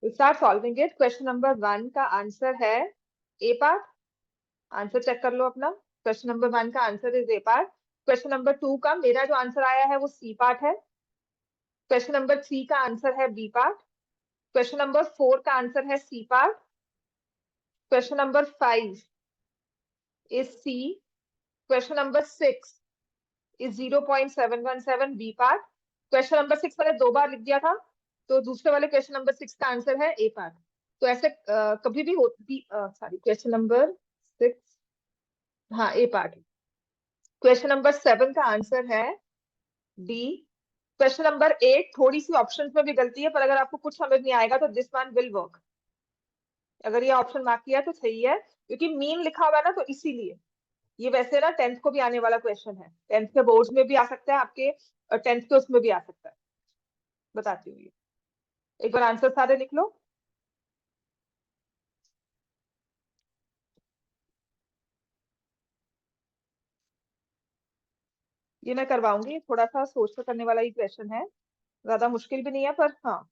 Start solving it. Question number 1 का answer है ए part. Answer check कर लो अपना। क्वेश्चन नंबर 1 का answer is A part. Question number 2 का मेरा जो आंसर आया है वो सी पार्ट है। क्वेश्चन नंबर 3 का आंसर है बी पार्ट। क्वेश्चन नंबर 4 का आंसर है C part. Question number 5 is C. Question number 6 is 0.717 B part. Question number 6 मैंने 2 बार लिख दिया था, तो दूसरे वाले क्वेश्चन नंबर 6 का आंसर है ए पार्ट। तो ऐसे कभी भी होती, सॉरी, क्वेश्चन नंबर 6, हाँ ए पार्ट। क्वेश्चन नंबर 7 का आंसर है डी। क्वेश्चन नंबर 8 थोड़ी सी ऑप्शंस में भी गलती है, पर अगर आपको कुछ समझ नहीं आएगा तो दिस वन विल वर्क। अगर ये ऑप्शन मार्क किया तो सही है, क्योंकि मीन लिखा हुआ है ना, तो इसीलिए। ये वैसे ना 10th को भी आने वाला क्वेश्चन है, 10th के बोर्ड्स में भी आ सकता है आपके, और 10th के उसमें भी आ सकता है। बताती हूँ, ये एक बार आंसर सारे लिख लो। ये मैं करवाऊंगी, थोड़ा सा सोच कर करने वाला ही क्वेश्चन है, ज्यादा मुश्किल भी नहीं है, पर हाँ।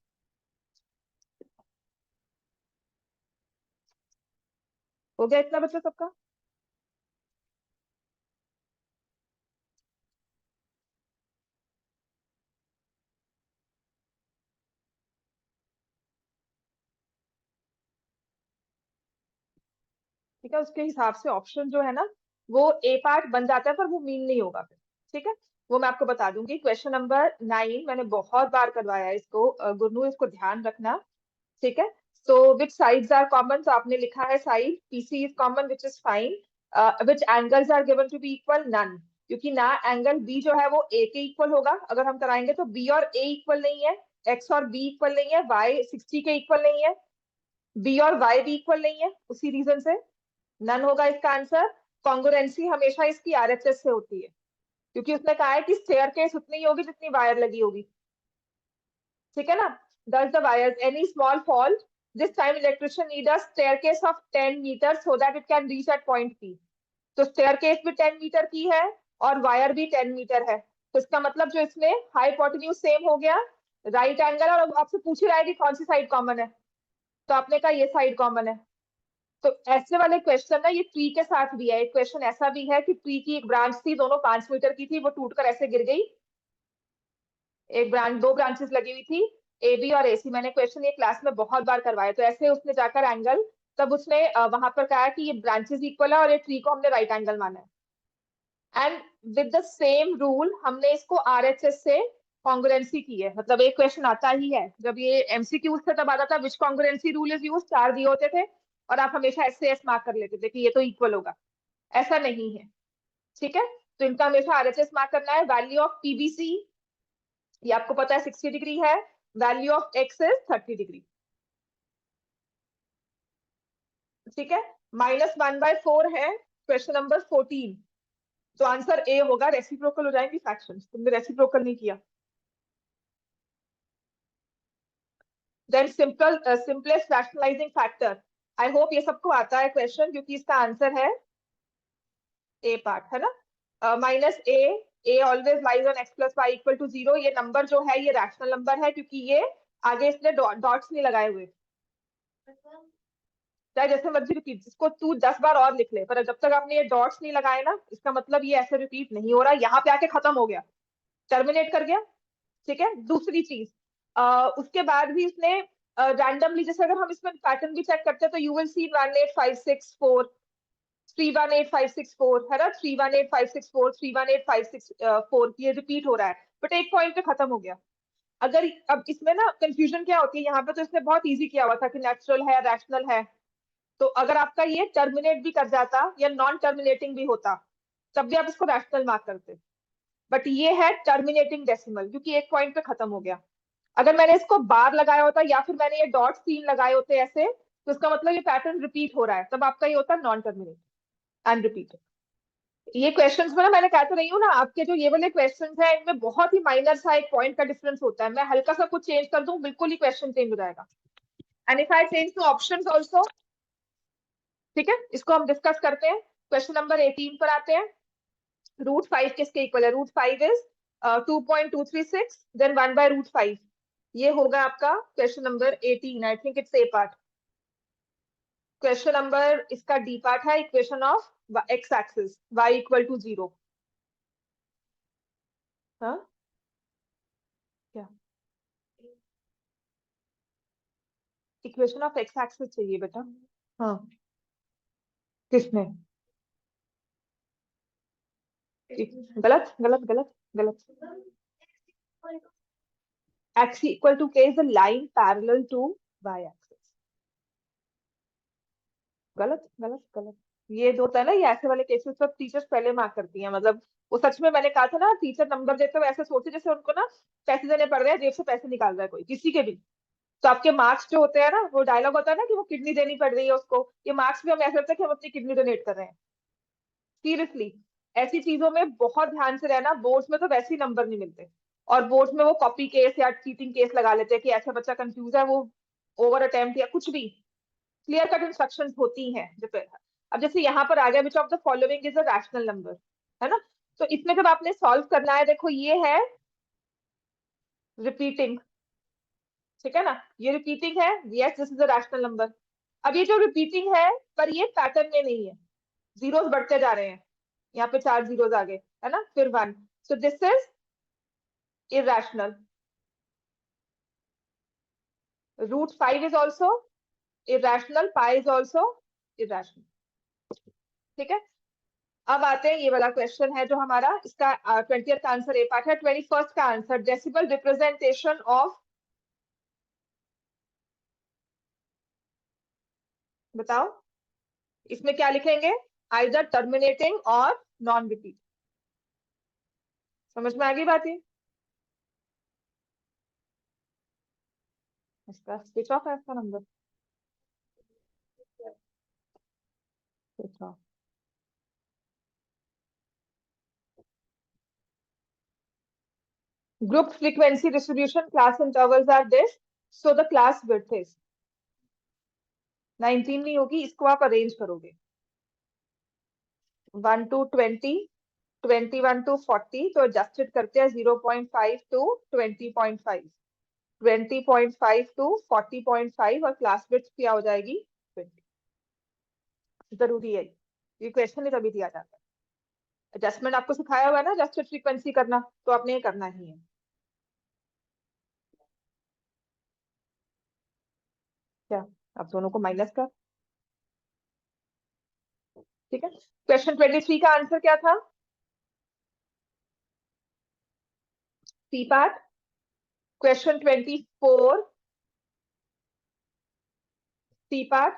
हो गया इतना बच्चा सबका? ठीक है, उसके हिसाब से ऑप्शन जो है ना, वो ए पार्ट बन जाता है, पर वो मीन नहीं होगा फिर। ठीक है, वो मैं आपको बता दूंगी। क्वेश्चन नंबर 9 मैंने बहुत बार करवाया है इसको, गुरनू इसको ध्यान रखना। ठीक है, so which sides are common, तो आपने लिखा है side PC is common, which is fine. Which angles are given to be equal, none. क्योंकि ना एंगल बी जो है वो ए के इक्वल होगा, अगर हम कराएंगे तो बी और ए इक्वल नहीं है, एक्स और बी इक्वल नहीं है, वाई 60 के इक्वल नहीं है, बी और वाई भी इक्वल नहीं है, उसी रीजन से नन होगा इसका आंसर। कॉन्ग्रुएंसी हमेशा इसकी आरएचएस से होती है, क्योंकि उसने कहा है कि स्टेयरकेस उतनी ही होगी जितनी वायर लगी होगी। ठीक है ना? Thus the wires, any small fault, this time electrician need a staircase of 10 meters so that it can reach at point P. तो staircase भी 10 मीटर की है और वायर भी 10 मीटर है, तो इसका मतलब जो इसमें हाइपोटेन्यूज सेम हो गया, राइट एंगल। और आपसे पूछ ही रहा है कि कौन सी साइड कॉमन है, तो आपने कहा ये साइड कॉमन है। तो ऐसे वाले क्वेश्चन ना, ये ट्री के साथ भी है। एक क्वेश्चन ऐसा भी है कि ट्री की एक ब्रांच थी, दोनों 5 मीटर की थी, वो टूटकर ऐसे गिर गई। एक ब्रांच, 2 ब्रांचेस लगी हुई थी, ए बी और ए सी। मैंने क्वेश्चन ये क्लास में बहुत बार करवाया, तो ऐसे उसने जाकर एंगल, तब उसने वहां पर कहा कि ये ब्रांचेस इक्वल है और ये ट्री को हमने राइट एंगल माना है। And with the same rule हमने इसको आरएचएस से कॉन्ग्रुएंसी की है। मतलब एक क्वेश्चन आता ही है, जब ये एमसीक्यूज थे तब आता था विच कॉन्ग्रुएंसी रूल इज यूज, 4 दिए होते थे और आप हमेशा एस से एस मार्क कर लेते थे कि ये तो इक्वल होगा। ऐसा नहीं है। ठीक है, तो इनका हमेशा आरएचएस मार्क करना है। वैल्यू ऑफ पीबीसी, ये आपको पता है 60 डिग्री है। Value of x is 30 degree. ठीक है, -1/4 है क्वेश्चन नंबर 14, तो आंसर ए होगा। रेसिप्रोकल हो जाएंगी फ्रैक्शंस, तुमने रेसिप्रोकल नहीं किया। Then simplest rationalising factor, I hope ये सबको आता है क्वेश्चन, क्योंकि इसका आंसर है ए पार्ट, है ना। Minus a always lies on x plus y equal to 0। ये नंबर जो है ये रैशनल नंबर है, क्योंकि ये आगे इसने डॉट्स नहीं लगाए हुए। चाहे जैसे मर्जी रिपीट, जिसको तू 10 बार और लिख ले, पर जब तक आपने ये डॉट्स नहीं लगाए ना, इसका मतलब ये ऐसे रिपीट नहीं हो रहा, यहाँ पे आके खत्म हो गया, टर्मिनेट कर गया। ठीक है, दूसरी चीज, उसके बाद भी उसने रैंडमली, जैसे अगर हम इसमें पैटर्न भी चेक करते हैं तो यू विल सी 18564, 318,564, है ना, 318,564, 318,564, ये रिपीट हो रहा है, बट एक पॉइंट पे खत्म हो गया। अगर अब इसमें ना कंफ्यूजन क्या होती है, यहाँ पे तो इसने बहुत इजी किया हुआ था कि नेचुरल है, रैशनल है। तो अगर आपका ये टर्मिनेट भी कर जाता या नॉन टर्मिनेटिंग भी होता, तब भी आप इसको रैशनल मार्क करते, बट ये है टर्मिनेटिंग डेसिमल, क्योंकि एक पॉइंट पे खत्म हो गया। अगर मैंने इसको बार लगाया होता या फिर मैंने ये डॉट 3 लगाए होते ऐसे, तो इसका मतलब ये पैटर्न रिपीट हो रहा है, तब आपका ये होता नॉन टर्मिनेट एंड रिपीट। ये क्वेश्चंस में ना, मैंने कहा तो रही हूँ ना, आपके जो ये वाले क्वेश्चंस हैं इनमें बहुत ही माइनर सा एक पॉइंट का डिफरेंस होता है। मैं हल्का सा कुछ चेंज कर दूं, बिल्कुल ही क्वेश्चन चेंज हो जाएगा। And if I change two options also, ठीक है, इसको हम डिस्कस करते हैं। क्वेश्चन नंबर 18 पर आते हैं। √5 किसके इक्वल है? √5 इज 2.236, देन 1/√5। ये होगा आपका question number 18। I think it's A part. Question number इसका डी पार्ट है, equation of x axis y equal to 0। हाँ क्या इक्वेशन ऑफ एक्स एक्सिस चाहिए बेटा? हाँ किसने? गलत गलत गलत गलत। x equal to k is a line parallel to y axis। गलत गलत गलत। ये जो होता है ना, ये ऐसे वाले केसेस सब टीचर्स पहले मार्क करती हैं। मतलब वो सच में, मैंने कहा था ना, टीचर नंबर देते हुए ऐसे सोचे जैसे उनको ना पैसे देने पड़ रहे हैं, जेब से पैसे निकाल रहा है कोई, किसी के भी। तो आपके मार्क्स जो होते हैं ना, वो डायलॉग होता है ना कि वो किडनी देनी पड़ रही है उसको, ये मार्क्स भी हम ऐसे लगता है कि हम अपनी किडनी डोनेट कर रहे हैं। सीरियसली, ऐसी चीजों में बहुत ध्यान से रहना। बोर्ड्स में तो वैसे ही नंबर नहीं मिलते, और बोर्ड्स में वो कॉपी केस या चीटिंग केस लगा लेते हैं कि ऐसा बच्चा कंफ्यूज है, वो ओवर अटेम्प्ट या कुछ भी। क्लियर कट इंस्ट्रक्शंस होती हैं जो अब जैसे यहाँ पर आ गया, which of the following is a rational number, है ना? तो इसमें जब आपने सॉल्व करना है, देखो ये है रिपीटिंग, ठीक है ना? ये रिपीटिंग है, yes this is a rational number. अब ये जो रिपीटिंग है, पर ये पैटर्न में नहीं है, जीरोस बढ़ते जा रहे हैं, यहाँ पे 4 जीरोस आ गए, है ना, फिर 1। So this is irrational। root 5 is also irrational, pi is also irrational। ठीक है, अब आते हैं, ये वाला क्वेश्चन है जो हमारा, इसका 20th का आंसर ए पार्ट है। 21st का आंसर, डेसिबल रिप्रेजेंटेशन ऑफ, बताओ इसमें क्या लिखेंगे? आइदर टर्मिनेटिंग और नॉन रिपीट। समझ में आ गई बात? ये इसका स्विच ऑफ है, इसका नंबर switch off. Group frequency distribution class intervals are this, so the class width is 19 नहीं होगी, इसको आप अरेंज करोगे 1 to 20, 21 to 40, तो एडजस्टेड करते हैं 0.5 to 20.5, 20.5 to 40.5, और क्लास विड्थ क्या हो जाएगी? 20। जरूरी है, ये क्वेश्चन ही तभी दिया जाता है। एडजस्टमेंट आपको सिखाया हुआ है ना, एडजस्टेड फ्रीक्वेंसी करना, तो आपने ये करना ही है। क्या आप दोनों को माइनस कर, ठीक है। क्वेश्चन 23 का आंसर क्या था? C part. Question 24 C part.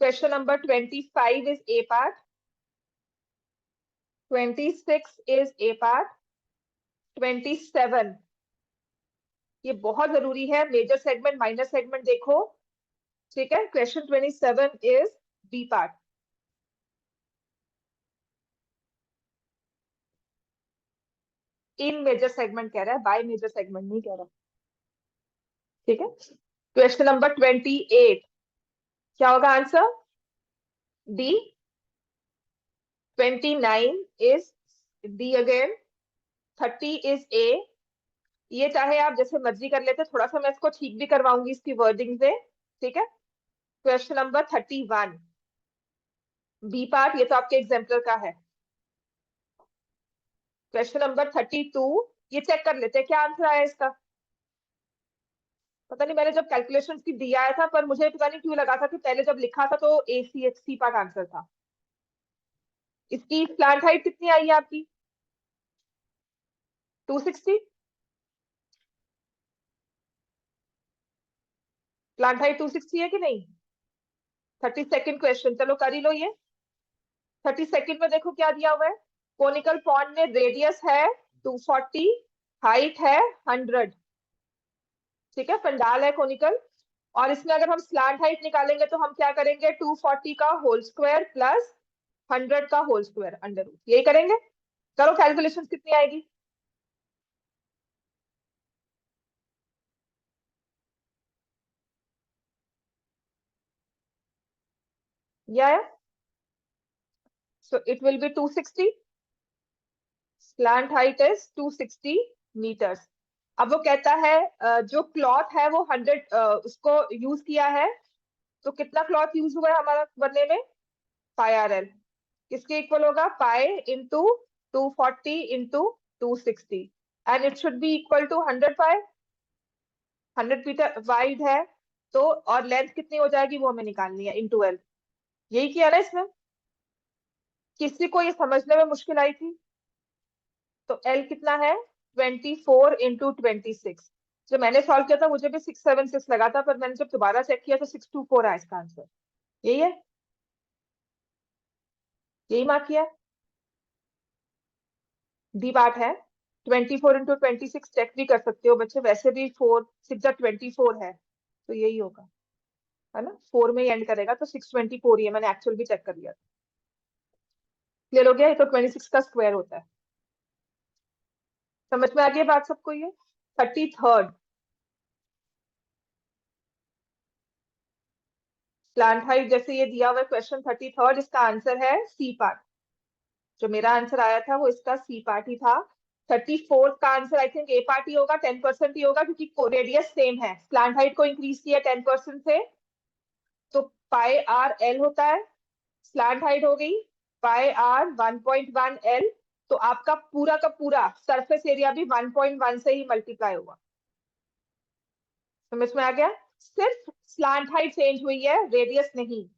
Question number 25 is A part, 26 is A part, 27, ये बहुत जरूरी है, मेजर सेगमेंट माइनर सेगमेंट देखो, ठीक है। Question 27 is B part. In major segment कह रहा है, बाय मेजर सेगमेंट नहीं कह रहा, ठीक है। क्वेश्चन नंबर 28, क्या होगा answer? D. 29 is D again, 30 is a. ये चाहे आप जैसे मर्जी कर लेते, थोड़ा सा मैं इसको ठीक भी करवाऊंगी इसकी वर्डिंग से, ठीक है। क्वेश्चन नंबर 31 बी पार्ट, ये तो आपके एग्जाम्पल का है। क्वेश्चन नंबर 32, ये चेक कर लेते हैं क्या आंसर आया इसका। पता नहीं, मैंने जब कैलकुलेशन की दिया था, पर मुझे पता नहीं क्यों लगा था कि पहले जब लिखा था तो A C H C part answer था। इसकी प्लांट हाइट कितनी आई है आपकी? 260। प्लांट हाइट 260 है कि नहीं? 32nd क्वेश्चन, चलो कर ही लो ये। 32nd में देखो क्या दिया हुआ है, कोनिकल पॉन्ड में रेडियस है 240, हाइट है 100, ठीक है, पंडाल है कोनिकल। और इसमें अगर हम स्लांट हाइट निकालेंगे तो हम क्या करेंगे? 240 का होल स्क्वायर प्लस 100 का होल स्क्वायर अंडर रूट, यही करेंगे। करो कैलकुलेशन, कितनी आएगी? ये आया, so it will be 260, slant height is 260 meters। अब वो कहता है जो क्लॉथ है वो 100 उसको यूज किया है, तो कितना क्लॉथ यूज हुआ है हमारा बनने में? πRL किसके इक्वल होगा? Pi into 240 into 260, and it should be equal to 100 pi. 100 metre wide है, तो और लेंथ कितनी हो जाएगी वो हमें निकालनी है, इंटू एल। यही किया ना इसमें? किसी को ये समझने में मुश्किल आई थी? तो एल कितना है? 24 इंटू 26। जब मैंने सॉल्व किया था मुझे भी 676 लगा था, पर मैंने जब दोबारा चेक किया तो 624 आया इसका आंसर। यही है, यही मार्क किया। डी पार्ट है। 24 इंटू 26 चेक भी कर सकते हो बच्चे, वैसे भी 4 6 24 है, तो यही होगा, है ना? 4 में ही एंड करेगा, तो 624 ही है, मैंने एक्चुअल भी चेक कर लिया। क्लियर हो गया? ये तो 26 का स्क्वायर होता है। समझ में आ गई बात सबको? ये 33rd प्लांट हाइट, जैसे ये दिया हुआ क्वेश्चन 33rd, इसका आंसर है सी पार्ट। जो मेरा आंसर आया था वो इसका सी पार्ट ही था। 34th का answer I think A part ही होगा, 10% ही होगा, क्योंकि रेडियस सेम है, प्लांट हाइट को इंक्रीज किया 10% से, तो पाई आर एल होता है। स्लैंट हाइट हो गई पाई आर 1.1 एल, तो आपका पूरा का पूरा सरफेस एरिया भी 1.1 से ही मल्टीप्लाई होगा। समझ में आ गया? सिर्फ स्लैंट हाइट चेंज हुई है, रेडियस नहीं।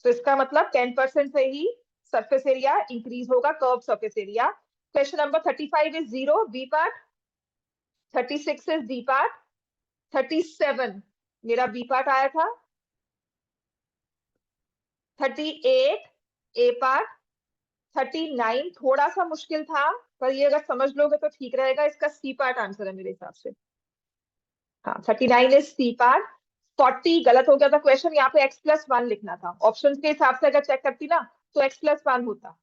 तो इसका मतलब 10% से ही सरफेस एरिया इंक्रीज होगा, curve surface area. Question number 35 is zero, B part. 36 is D part. 37 मेरा बी पार्ट आया था। 38 ए पार्ट। 39 थोड़ा सा मुश्किल था, पर ये अगर समझ लोगे तो ठीक रहेगा, इसका सी पार्ट आंसर है मेरे हिसाब से। हाँ, 39 इज सी पार्ट। 40 गलत हो गया था क्वेश्चन, यहाँ पे x+1 लिखना था, ऑप्शन के हिसाब से अगर चेक करती ना तो x+1 होता।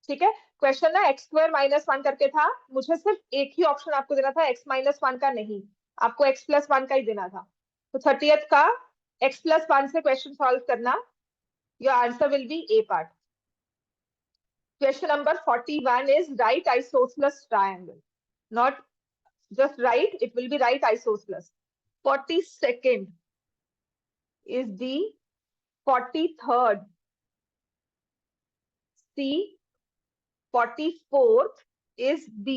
ठीक है, क्वेश्चन ना x² - 1 करके था, मुझे सिर्फ एक ही ऑप्शन आपको देना था, x-1 का नहीं, आपको x+1 का ही देना था। तो 30th का x+1 से क्वेश्चन सॉल्व करना, your answer will be A part. Question number 41 is right isosceles triangle. Not just right, it will be right isosceles. 42nd is D. 43rd C. 44th is B.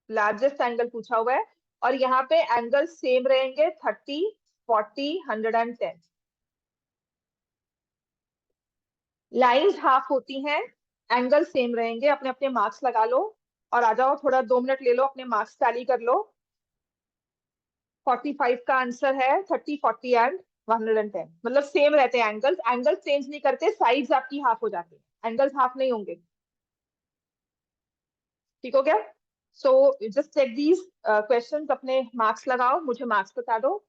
Largest angle पूछा हुआ है, और यहाँ पे angle same रहेंगे, 30, 40, 110। Lines half होती हैं, angle same रहेंगे, अपने अपने मार्क्स लगा लो और आ जाओ, थोड़ा 2 मिनट ले लो, अपने मार्क्स टैली कर लो। 45 का आंसर है 30, 40 एंड 110, मतलब सेम रहते हैं एंगल्स, एंगल्स चेंज नहीं करते, साइड्स आपकी हाफ हो जाती है, एंगल्स हाफ नहीं होंगे। ठीक हो गया? So just check these questions, अपने मार्क्स लगाओ, मुझे मार्क्स बता दो।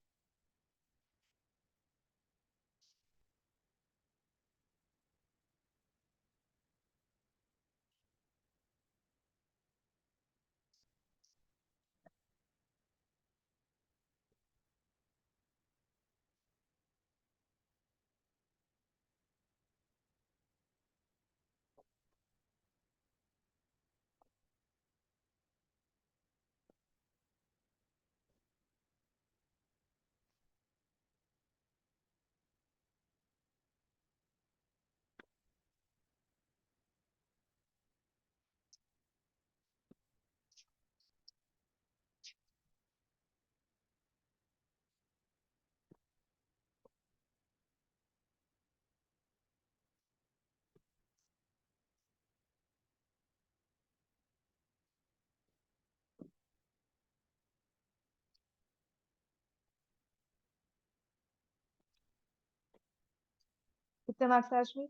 कितने मार्क्स है अश्मी?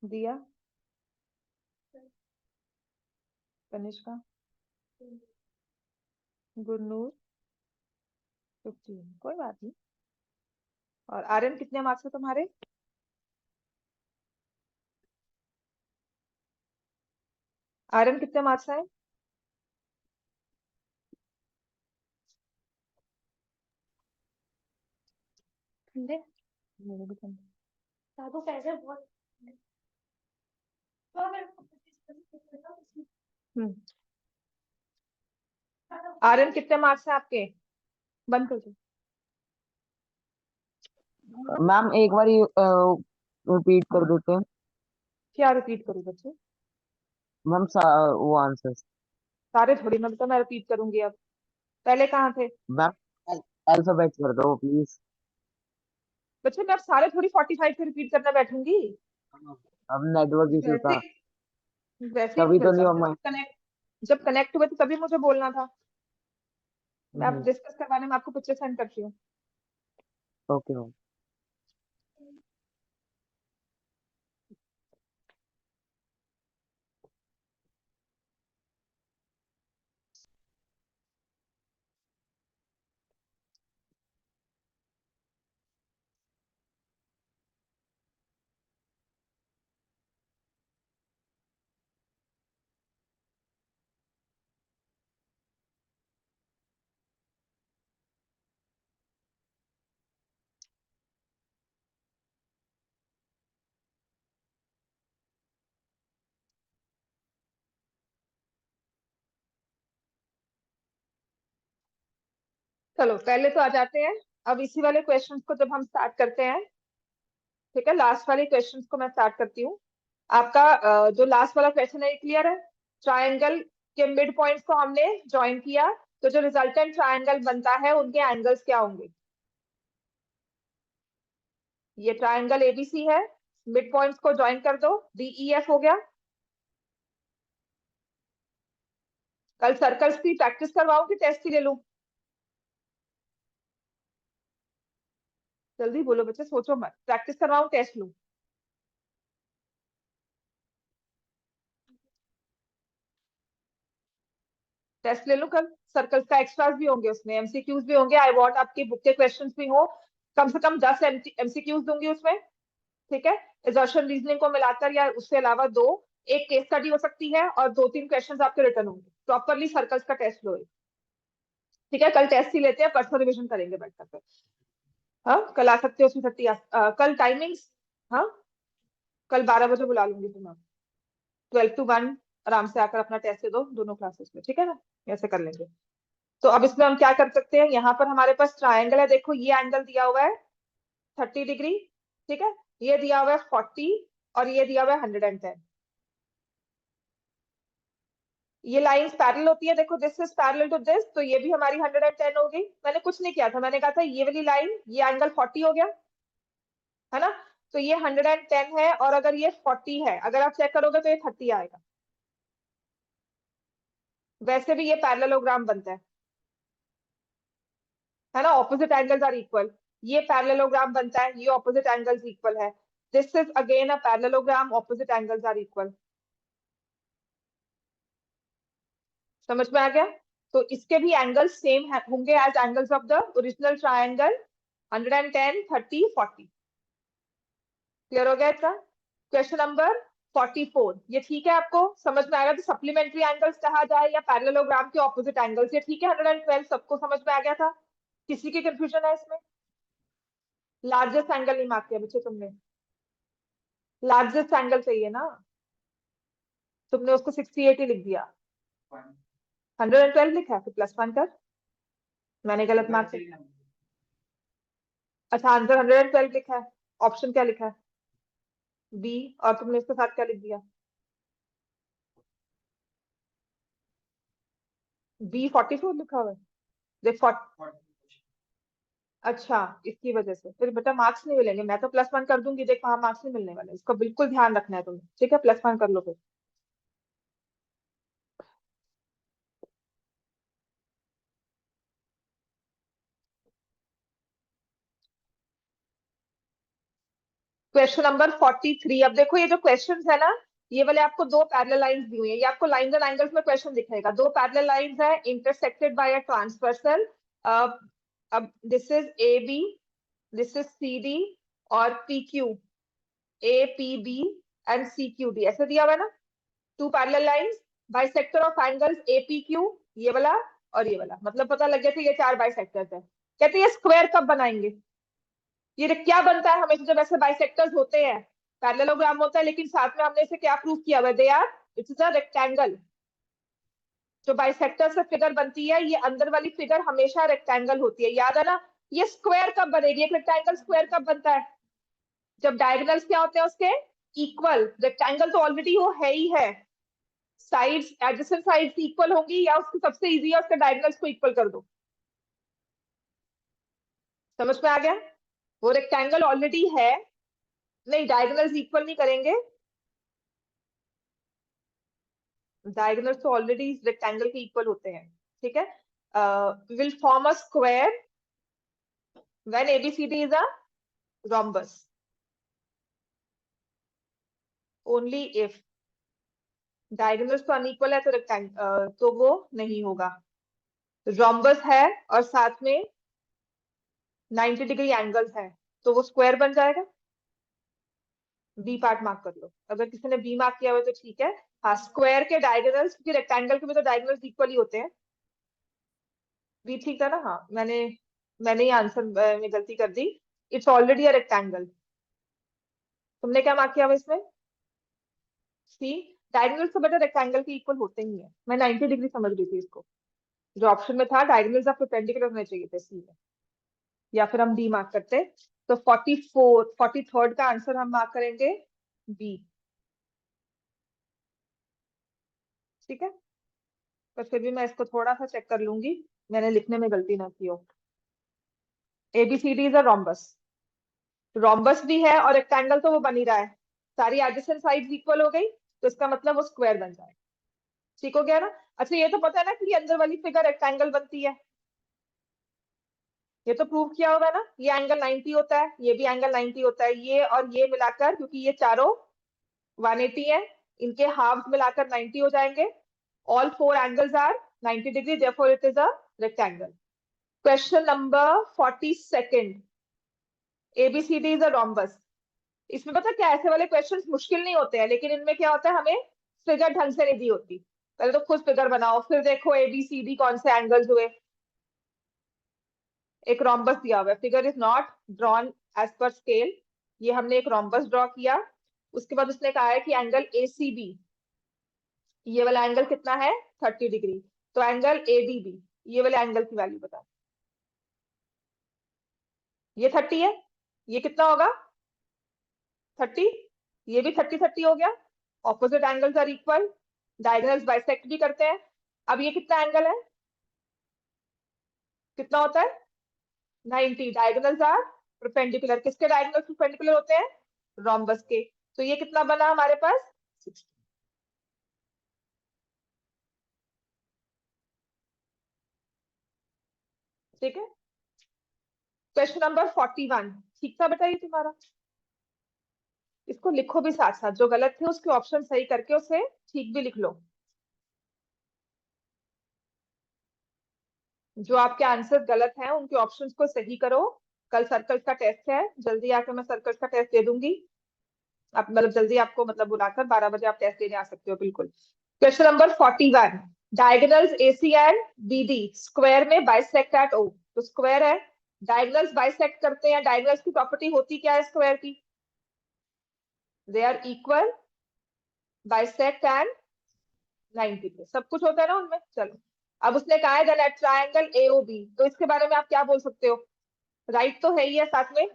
दिया? कनिष्का? गुरनूर? 15, कोई बात नहीं। और आर्यन कितने मार्क्स है तुम्हारे? आर्यन कितने मार्क्स है? ठंडे? मेरे भी ठंडे। साधु कैसे बहुत। हम्म आर्यन कितने मार्क्स हैं आपके? बंद कर दो। मैम एक बार रिपीट कर देते हैं। क्या रिपीट करूँ बच्चे? मैम वो आंसर्स। सारे थोड़ी ना, तो मैं रिपीट करूंगी अब। पहले कहाँ थे? मैम अल्फाबेट कर दो प्लीज। बच्चे मैं अब सारे थोड़ी 45 से रिपीट करना बैठूंगी। अब नेटवर्क इशू वैसे था, वैसे ही नहीं तभी तो मिलता, नहीं हो जब जब कनेक्ट हुए तो तभी मुझे बोलना था। मैं अब डिस्कस करवाने में आपको पिक्चर सेंड करती हूँ। Okay ma'am. चलो पहले तो आ जाते हैं। अब इसी वाले क्वेश्चंस को जब हम स्टार्ट करते हैं, ठीक है, लास्ट वाले क्वेश्चंस को मैं स्टार्ट करती हूँ। आपका जो लास्ट वाला क्वेश्चन है, ये क्लियर है? ट्रायंगल के मिड पॉइंट्स को हमने ज्वाइन किया, तो जो रिजल्टेंट ट्रायंगल बनता है उनके एंगल्स क्या होंगे? ये ट्रायंगल एबीसी है, मिड पॉइंट्स को ज्वाइन कर दो, डीईएफ हो गया। कल सर्कल्स की प्रैक्टिस करवाऊं कि टेस्ट ही ले लूं? जल्दी बोलो बच्चे, सोचो मत, प्रैक्टिस करवाऊं टेस्ट लूं? टेस्ट ले लूं कल? सर्कल्स का एक्स्ट्रास भी होंगे, उसमें एमसीक्यूज भी होंगे। आई वांट आपके बुक के क्वेश्चंस भी हो, कम से कम 10 एमसीक्यूज दूंगी उसमें। ठीक है, एजर्शन रीजनिंग को मिलाकर, या उससे अलावा दो, एक केस स्टडी हो सकती है और 2-3 क्वेश्चंस आपके रिटर्न होंगे। प्रॉपरली सर्कल्स का टेस्ट लो। ठीक है, कल टेस्ट ही लेते हैं, परसों रिविजन करेंगे बैठ कर। हाँ, कल आ सकते हो 3:30 कल टाइमिंग्स। हाँ, कल 12 बजे बुला लूंगी तुम्हें। 12 to 1 आराम से आकर अपना टेस्ट दे दो दोनों क्लासेस में, ठीक है ना? ऐसे कर लेंगे। तो अब इसमें हम क्या कर सकते हैं, यहाँ पर हमारे पास ट्रायंगल है, देखो ये एंगल दिया हुआ है 30 डिग्री, ठीक है, ये दिया हुआ है 40, और ये दिया हुआ है 110। ये लाइंस पैरेलल होती है, देखो this is parallel to this, तो ये भी हमारी 110 हो गई। मैंने कुछ नहीं किया था, मैंने कहा था ये वाली लाइन, ये एंगल 40 हो गया, है ना? तो ये 110 है, और अगर ये 40 है, अगर आप चेक करोगे तो ये 30 आएगा। वैसे भी ये पैरेललोग्राम बनता है ना? Opposite angles are equal. ये पैरेललोग्राम बनता है, ये ऑपोजिट एंगल्स इक्वल है। This is again a parallelogram, opposite angles are equal. समझ में आ गया? तो इसके भी एंगल्स सेम होंगे as angles of the original triangle, 110, 30, 40। Clear हो गया इसका? क्वेश्चन नंबर 44, ये ठीक है? आपको समझ में आएगा? तो सप्लीमेंट्री एंगल्स कहा जाए या पैरेललोग्राम के ऑपोजिट एंगल्स, ये ठीक है? 112 सबको समझ में आ गया था? किसी की कंफ्यूजन है इसमें? लार्जेस्ट एंगल नहीं मार्क किया बच्चे तुमने? लार्जेस्ट एंगल चाहिए ना? तुमने उसको 68 ही लिख दिया। 112 लिखा है, तो +1 कर। मैंने गलत मार्क किया। अच्छा, आंसर 112 लिखा है। ऑप्शन क्या लिखा है? बी। और तुमने इसके साथ क्या लिख दिया? B44 लिखा हुआ है। देख 40। अच्छा, इसकी वजह से फिर बेटा मार्क्स नहीं मिलेंगे। मैं तो +1 कर दूंगी, देख वहां मार्क्स नहीं मिलने वाले, इसको बिल्कुल ध्यान रखना है तुम्हें, ठीक है? +1 कर लो फिर। Question number 43। अब देखो ये जो क्वेश्चन है ना, ये वाले आपको दो पैरेलल लाइंस दी हुई है, ये आपको लाइंस एंड एंगल्स में क्वेश्चन दिखेगा। दो पैरेलल लाइंस है इंटरसेक्टेड बाय अ ट्रांसवर्सल। अब this is A B, this is C D, और P Q, A P B and C Q D, ऐसे दिया हुआ है ना? Two parallel lines, bisector of angles A P Q, ये वाला और ये वाला। मतलब पता लग गया कि ये चार बाइसेक्टर्स है। कहते हैं ये स्क्वायर कब बनाएंगे? ये क्या बनता है हमेशा जब ऐसे बाइसेक्टर्स होते हैं? पैरेललोग्राम होता है, लेकिन साथ में हमने इसे क्या प्रूव किया हुआ है? They are, it's a rectangle. जो बाइसेक्टर से फिगर बनती है, ये अंदर वाली फिगर हमेशा रेक्टेंगल होती है, याद है ना। ये स्क्वायर कब बनेगी, एक रेक्टेंगल स्क्वायर कब बनता है, जब डायगोनल्स क्या होते हैं उसके इक्वल। रेक्टेंगल तो ऑलरेडी वो है ही है, साइड्स एडजेसेंट साइड्स इक्वल होंगी, या उसको सबसे इजी है उसके डायगोनल्स को इक्वल कर दो। समझ में आ गया, वो रेक्टेंगल ऑलरेडी है। नहीं, डायगोनल्स इक्वल नहीं करेंगे, डायगोनल्स तो ऑलरेडी रेक्टेंगल के इक्वल होते हैं, ठीक है। Will form a square when ABCD is a rhombus only if diagonals तो अनइक्वल है, तो रेक्टेंगल तो वो नहीं होगा। rhombus है और साथ में 90 डिग्री एंगल्स है, तो वो स्क्वायर बन जाएगा। बी पार्ट मार्क कर लो, अगर किसी ने बी मार्क किया हुआ है तो ठीक है। हाँ, स्क्वायर के डायगोनल्स, क्योंकि रेक्टेंगल के भी तो डायगोनल्स इक्वल ही होते हैं। बी ठीक था ना, हाँ मैंने ही आंसर में गलती कर दी। It's already a rectangle. तुमने क्या मार्क किया हुआ इसमें, सी। डायगोनल्स तो बेटा रेक्टेंगल के इक्वल होते ही है, मैं 90 डिग्री समझ रही थी इसको, जो ऑप्शन में था डायगोनल्स ऑफ परपेंडिकुलर होने चाहिए थे, सी में। या फिर हम डी मार्क करते, तो 43rd का आंसर हम मार्क करेंगे बी, ठीक है। पर फिर भी मैं इसको थोड़ा सा चेक कर लूंगी, मैंने लिखने में गलती ना की हो। ABCD is a rhombus, rhombus भी है और रेक्टेंगल तो वो बन ही रहा है, सारी एडजेसेंट साइड्स इक्वल हो गई, तो इसका मतलब वो स्क्वायर बन जाएगा। ठीक हो गया ना। अच्छा, ये तो पता है ना कि ये अंदर वाली फिगर रेक्टेंगल बनती है, ये तो प्रूव किया होगा ना। ये एंगल 90 होता है, ये भी एंगल 90 होता है, ये और ये मिलाकर, क्योंकि ये चारों 180 है, इनके हाफ मिलाकर 90 हो जाएंगे। All four angles are 90 degree, therefore it is a rectangle. Question number 42, ABCD is a rhombus. इसमें पता क्या, ऐसे वाले क्वेश्चंस मुश्किल नहीं होते हैं, लेकिन इनमें क्या होता है, हमें फिगर ढंग से नहीं दी होती। पहले तो खुद फिगर बनाओ, फिर देखो एबीसीडी कौन से एंगल्स हुए। एक रोम्बस दिया हुआ है, figure is not drawn as per scale, ये हमने एक रोम्बस ड्रॉ किया। उसके बाद उसने कहा है कि एंगल एसीबी, ये वाला एंगल कितना है, 30 डिग्री। तो एंगल एडीबी, ये वाले एंगल की वैल्यू बता। ये 30 है, ये कितना होगा 30, ये भी 30 हो गया। Opposite angles are equal, diagonals bisect भी करते हैं। अब ये कितना एंगल है, कितना होता है 90, डायगोनल्स आर परपेंडिकुलर, किसके डायगोनल्स परपेंडिकुलर होते हैं, रोम्बस के। तो ये कितना बना हमारे पास 60। ठीक है। क्वेश्चन नंबर 41 ठीक था बेटा ये तुम्हारा, इसको लिखो भी साथ साथ, जो गलत थे उसके ऑप्शन सही करके उसे ठीक भी लिख लो। जो आपके आंसर गलत हैं उनके ऑप्शंस को सही करो। कल सर्कल्स का टेस्ट है, जल्दी आकर मैं सर्कल्स का टेस्ट दे दूंगी। आप मतलब जल्दी आपको मतलब बुलाकर 12 बजे आप टेस्ट देने आ सकते हो, बिल्कुल। Question number 41, diagonals AC and BD square में बाइसेक्ट एट ओ। तो स्क्वायर है, डायगोनल्स बाइसेक्ट करते हैं, डायगोनल्स की प्रॉपर्टी होती क्या है स्क्वायर की, they are equal, bisect and 90 पे सब कुछ होता है ना उनमें। चलो, अब उसने कहा है देन एट ट्रायंगल एओबी, तो इसके बारे में आप क्या बोल सकते हो, राइट तो है ही है, साथ में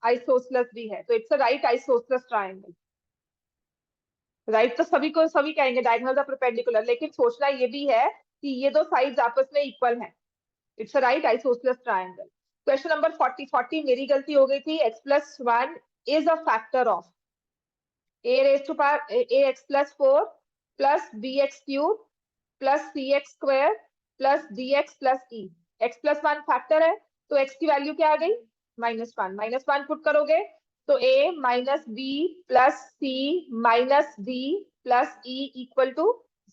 आइसोसेलेस भी है, तो it's a right isosceles triangle. Right तो सभी को सभी कहेंगे, डायगोनल्स आर परपेंडिकुलर, लेकिन सोचना ये भी है कि ये दो साइड्स आपस में इक्वल हैं। It's a right isosceles triangle. Question number 40 मेरी गलती हो गई थी, x+1 is a factor of a raised to power ax+4 plus bx cube plus cx square plus dx plus e। x+1 factor है, तो x की value क्या आ गई -1, -1 पुट करोगे तो a minus b plus c minus d plus e equal to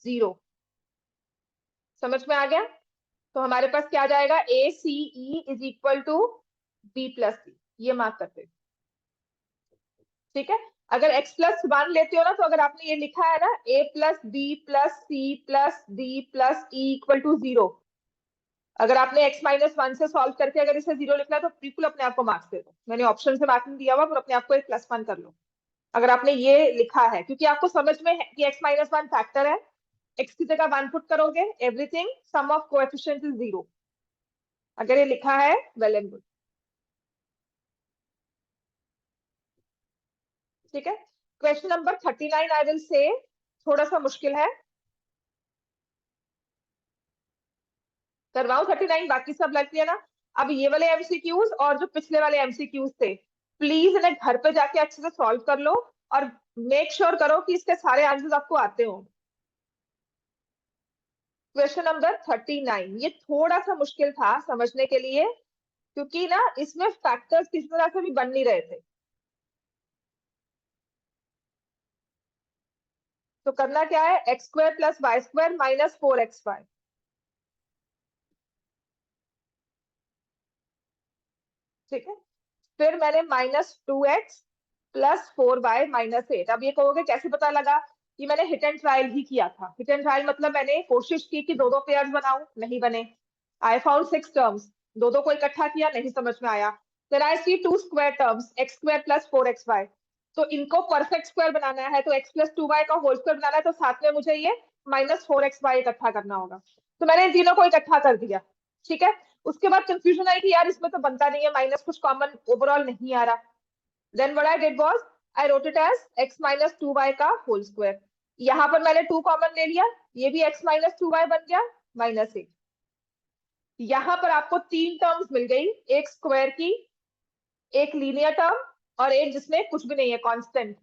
0। समझ में आ गया। तो हमारे पास क्या आ जाएगा, A C E is equal to B plus C, ये मार्क करते हैं, ठीक है। अगर x+1 लेते हो ना, तो अगर आपने ये लिखा है ना a plus b plus c plus d plus e equal to 0, अगर आपने x-1 से सॉल्व करके अगर इसे 0 लिखना है तो बिल्कुल अपने आप को मार्क्स दे दो, मैंने ऑप्शन से मार्किंग दिया हुआ, पर अपने आप को एक +1 कर लो अगर आपने ये लिखा है, क्योंकि आपको समझ में है कि x-1 फैक्टर है, x की जगह 1 पुट करोगे, everything sum of coefficient is 0। अगर ये लिखा है वेल एंड गुड। ठीक है, question number 39 I will say थोड़ा सा मुश्किल है, करवाऊं 39, बाकी सब लग गया ना। अब ये वाले एमसीक्यूज और जो पिछले वाले एमसीक्यूज थे, प्लीज इन्हें घर पे जाके अच्छे से सॉल्व कर लो और मेक श्योर करो कि इसके सारे आंसर्स आपको आते हो। क्वेश्चन नंबर 39 ये थोड़ा सा मुश्किल था समझने के लिए, क्योंकि ना इसमें फैक्टर्स किसी तरह से भी बन नहीं रहे थे। तो करना क्या है, x square plus y square minus 4xy। ठीक है, फिर मैंने -2x प्लस 4y माइनस 8। अब ये कहोगे कैसे पता लगा, कि मैंने हिट एंड ट्रायल ही किया था। हिट एंड ट्रायल मतलब मैंने कोशिश की कि दो दो पेयर्स बनाऊं, नहीं बने। आई फाउंड 6 टर्म्स, दो दो को इकट्ठा किया, नहीं समझ में आया। Then I see 2 square terms, x square plus 4xy। तो इनको परफेक्ट स्क्वायर बनाना है, तो x प्लस 2y का होल स्क्वायर बनाना है, तो साथ में मुझे ये -4xy इकट्ठा करना होगा। तो मैंने इन तीनों को इकट्ठा कर दिया। ठीक है, उसके बाद कंफ्यूजन आई कि यार इसमें तो बनता नहीं है, माइनस कुछ कॉमन ओवरऑल नहीं आ रहा। Then what I did was I wrote it as x minus 2y का होल स्क्वायर। यहाँ पर मैंने 2 कॉमन ले लिया, ये भी x माइनस 2y बन गया -8। यहाँ पर आपको 3 टर्म्स मिल गई, एक स्क्वायर की, एक लीनियर टर्म, और एक जिसमें कुछ भी नहीं है, कांस्टेंट।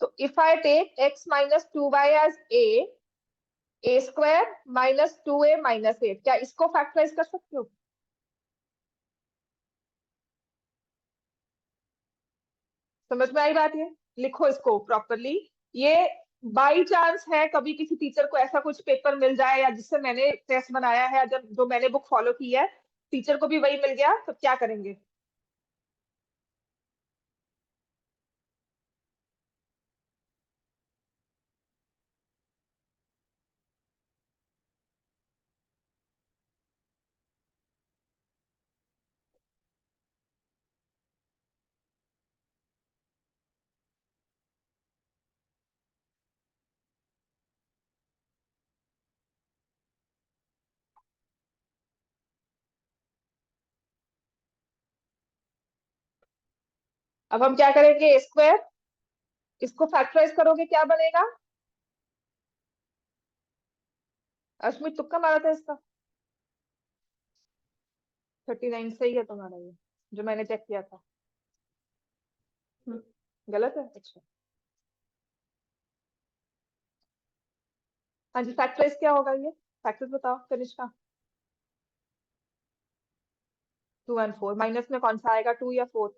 तो if I take x minus 2y as a square minus 2a minus 8, क्या इसको फैक्टराइज कर सकते हो? समझ में आई बात? ये लिखो इसको प्रॉपरली। ये बाई चांस है कभी किसी टीचर को ऐसा कुछ पेपर मिल जाए, या जिससे मैंने टेस्ट बनाया है, जब जो मैंने बुक फॉलो की है, टीचर को भी वही मिल गया, तो क्या करेंगे? अब हम क्या करेंगे, ए स्क्वायर, इसको फैक्टराइज करोगे क्या बनेगा? अश्मित तुक्का मारा था इसका। 39 सही है तुम्हारा, ये जो मैंने चेक किया था। हम्म, गलत है? अच्छा, हाँ जी, फैक्टराइज क्या होगा ये? फैक्टर्स बताओ कनिष्का। 2 एंड 4, माइनस में कौन सा आएगा, 2 या 4?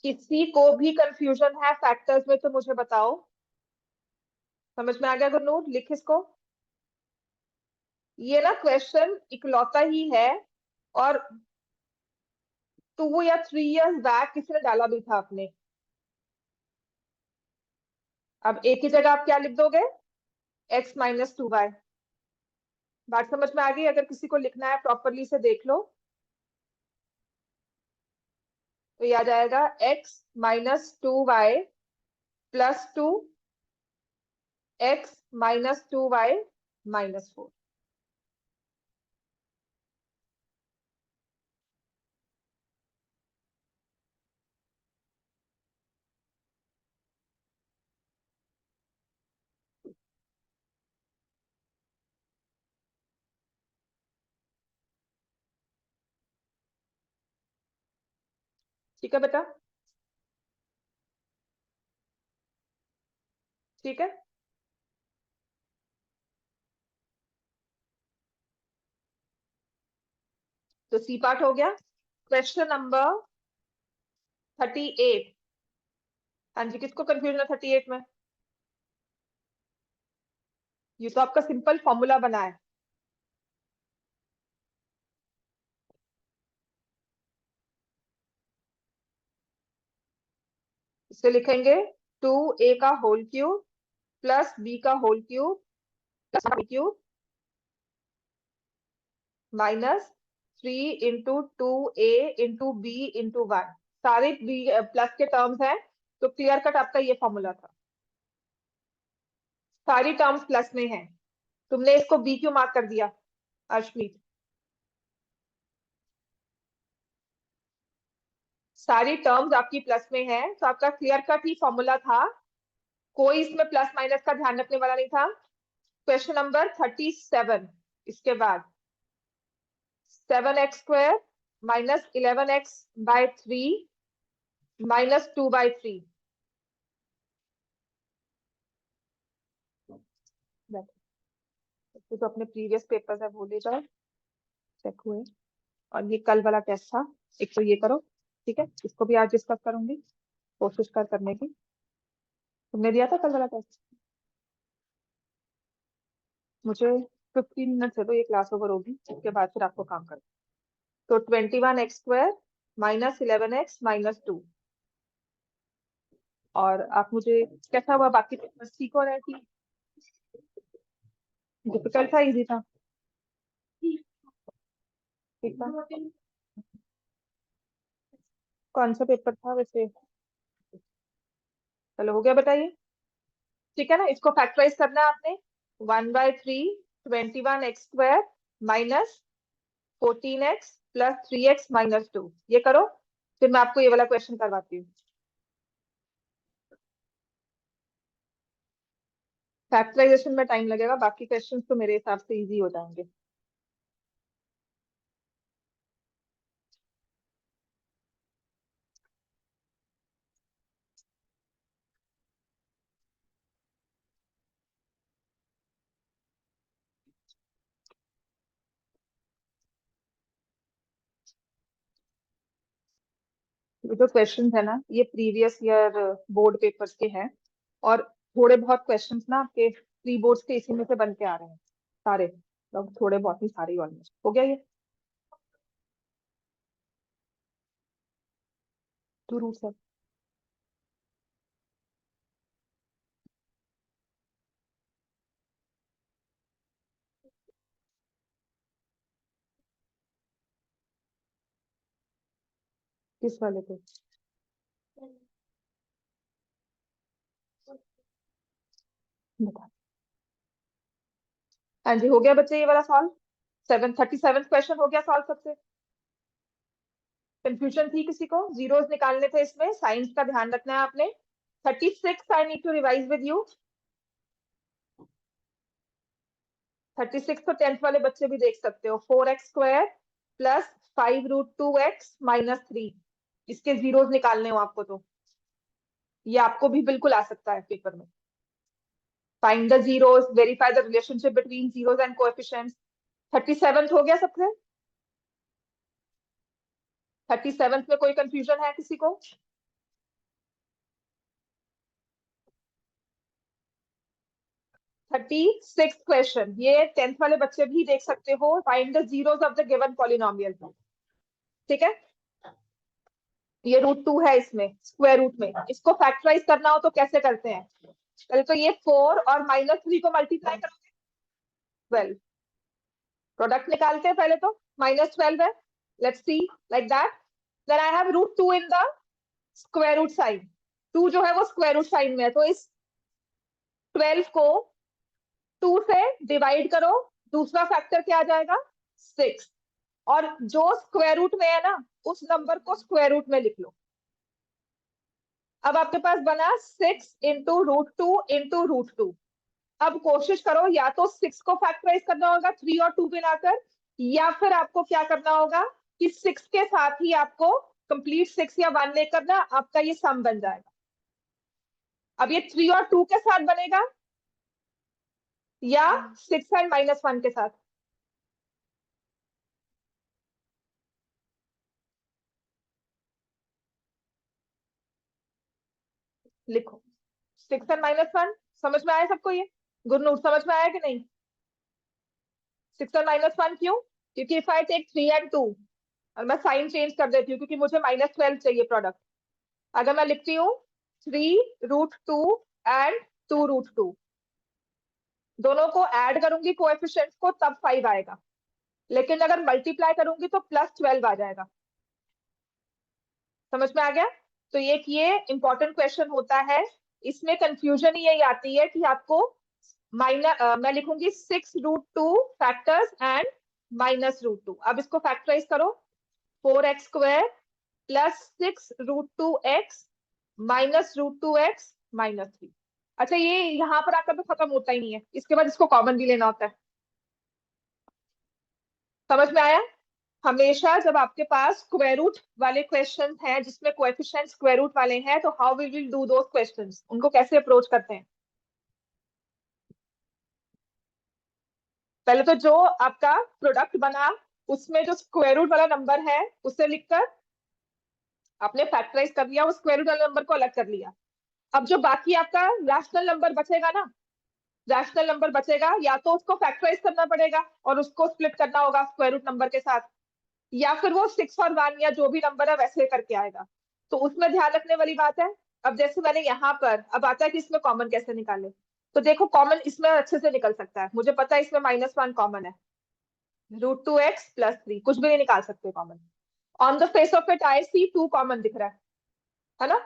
किसी को भी कंफ्यूजन है फैक्टर्स में तो मुझे बताओ। समझ में आ गया गुरनूर? लिख इसको। ये ना क्वेश्चन इकलौता ही है, और 2 या 3 इयर्स बैक किसी ने डाला भी था अपने। अब एक ही जगह आप क्या लिख दोगे, x माइनस 2y। बात समझ में आ गई? अगर किसी को लिखना है प्रॉपरली से देख लो, तो ये आ जाएगा x-2y प्लस 2, x-2y -4। ठीक है बेटा? ठीक है, तो सी पार्ट हो गया। Question number 38। हाँ जी, किसको कंफ्यूजन है 38 में? ये तो आपका सिंपल फॉर्मूला बना है। इसे लिखेंगे 2a का होल क्यूब प्लस b का whole cube plus b cube -3 × 2a × b × 1। सारे b प्लस के टर्म्स हैं, तो क्लियर कट आपका ये फॉर्मूला था। सारी टर्म्स प्लस में हैं। तुमने इसको बी क्यों मार्क कर दिया अर्शमीत? सारी टर्म्स आपकी प्लस में है, तो आपका क्लियर कट ही फॉर्मूला था, कोई इसमें प्लस माइनस का ध्यान रखने वाला नहीं था। क्वेश्चन नंबर 37, इसके बाद 7x² माइनस 11x/3 माइनस 2/3। तो अपने प्रीवियस पेपर है वो ले जाओ, चेक हुए। और ये कल वाला टेस्ट था, एक तो ये करो, ठीक है, इसको भी आज डिस्कस करूंगी, कोशिश करने की। तुमने दिया था कल वाला टेस्ट? मुझे 15 मिनट दे दो, ये क्लास ओवर होगी, उसके बाद फिर आपको काम करना। तो 21x² माइनस 11x-2। और आप मुझे कैसा हुआ, बाकी पेपर ठीक हो रहा है कि डिफिकल्ट था, इजी था? ठीक था। कौन सा पेपर था वैसे? चलो हो गया, बताइए। ठीक है ना, इसको फैक्टराइज करना है आपने। 1/3 21x² minus 14x plus 3x-2, ये करो, फिर मैं आपको ये वाला क्वेश्चन करवाती हूँ। फैक्टराइजेशन में टाइम लगेगा, बाकी क्वेश्चंस तो मेरे हिसाब से इजी हो जाएंगे। ये जो क्वेश्चंस है ना, ये प्रीवियस ईयर बोर्ड पेपर्स के हैं, और थोड़े बहुत क्वेश्चंस ना आपके प्री बोर्ड्स के इसी में से बन के आ रहे हैं सारे, तो थोड़े बहुत ही, सारे ऑलमोस्ट हो गया ये। टू रूट्स है। किस वाले पे? बता। हाँ जी, हो गया बच्चे ये वाला सॉल्व। 37 क्वेश्चन हो गया सॉल्व सबसे। कंफ्यूजन थी किसी को? जीरोस निकालने थे इसमें, साइंस का ध्यान रखना है आपने। 36 I need to revise with you. 36 तो 10th वाले बच्चे भी देख सकते हो। 4x² प्लस 5√2x-3, इसके जीरोस निकालने हो आपको, तो ये आपको भी बिल्कुल आ सकता है पेपर में। Find the zeros, verify the relationship between zeros and coefficients. 37 हो गया सबसे? 37 में कोई कंफ्यूजन है किसी को? 36 क्वेश्चन, ये 10th वाले बच्चे भी देख सकते हो। Find the zeros of the given polynomial, ठीक है। ये √2 है इसमें, स्क्वायर रूट में। इसको फैक्टराइज करना हो तो कैसे करते हैं? पहले तो ये 4 और -3 को मल्टीप्लाई करोगे, 12। प्रोडक्ट निकालते हैं पहले, तो -12 है। Let's see, like that. Then I have √2 in the square root sign. 2 जो है वो स्क्वायर रूट साइन में है, तो इस 12 को 2 से डिवाइड करो, दूसरा फैक्टर क्या आ जाएगा? 6। और जो स्क्वायर रूट में है ना, उस नंबर को स्क्वायर रूट में लिख लो। अब आपके पास बना 6 इंटू √2 अब कोशिश करो, या तो 6 को फैक्टराइज करना होगा 3 और 2 मिलाकर, या फिर आपको क्या करना होगा कि 6 के साथ ही आपको कंप्लीट 6 या 1 लेकर ना आपका ये सम बन जाएगा। अब ये 3 और 2 के साथ बनेगा, या 6 एंड -1 के साथ? लिखो 6 एंड -1। समझ में आया सबको ये? गुरनूर समझ में आया कि नहीं? 6 एंड -1 क्यों? क्योंकि इफ आई टेक 3 एंड 2, और मैं साइन चेंज कर देती हूँ क्योंकि मुझे -12 चाहिए प्रोडक्ट। अगर मैं लिखती हूँ 3√2 एंड 2√2, दोनों को ऐड करूंगी कोएफिशिएंट्स को, तब 5 आएगा। लेकिन अगर मल्टीप्लाई करूंगी तो +12 आ जाएगा। समझ में आ गया? तो ये इंपॉर्टेंट क्वेश्चन होता है, इसमें कंफ्यूजन यही आती है कि आपको मैं लिखूंगी 6√2 फैक्टर्स एंड -√2। अब इसको फैक्टराइज करो, 4x² प्लस 6√2x -√2x -3। अच्छा, ये यहाँ पर आकर तो खत्म होता ही नहीं है, इसके बाद इसको कॉमन भी लेना होता है। समझ में आया? हमेशा जब आपके पास स्क्वायर रूट वाले क्वेश्चन हैं जिसमें कोएफिशिएंट स्क्वायर रूट वाले हैं, तो how we will do those questions, उनको कैसे अप्रोच करते हैं? पहले तो जो आपका प्रोडक्ट बना उसमें जो स्क्वायर रूट वाला नंबर है उसे लिखकर आपने फैक्टराइज कर लिया, उस स्क्वायर रूट वाले नंबर को अलग कर लिया। अब जो बाकी आपका रैशनल नंबर बचेगा ना, रैशनल नंबर बचेगा, या तो उसको फैक्टराइज करना पड़ेगा और उसको स्प्लिट करना होगा स्क्वायर रूट नंबर के साथ, या फिर वो 6 और 1 या जो भी नंबर है वैसे करके आएगा। तो उसमें ध्यान रखने वाली बात है। अब जैसे मैंने यहाँ पर, अब आता है कि इसमें कॉमन कैसे निकाले। तो देखो, कॉमन इसमें अच्छे से निकल सकता है, मुझे पता है इसमें -1 कॉमन है, √2x + 3 कुछ भी नहीं निकाल सकते common. On the face of it I see 2 common दिख रहा है ना?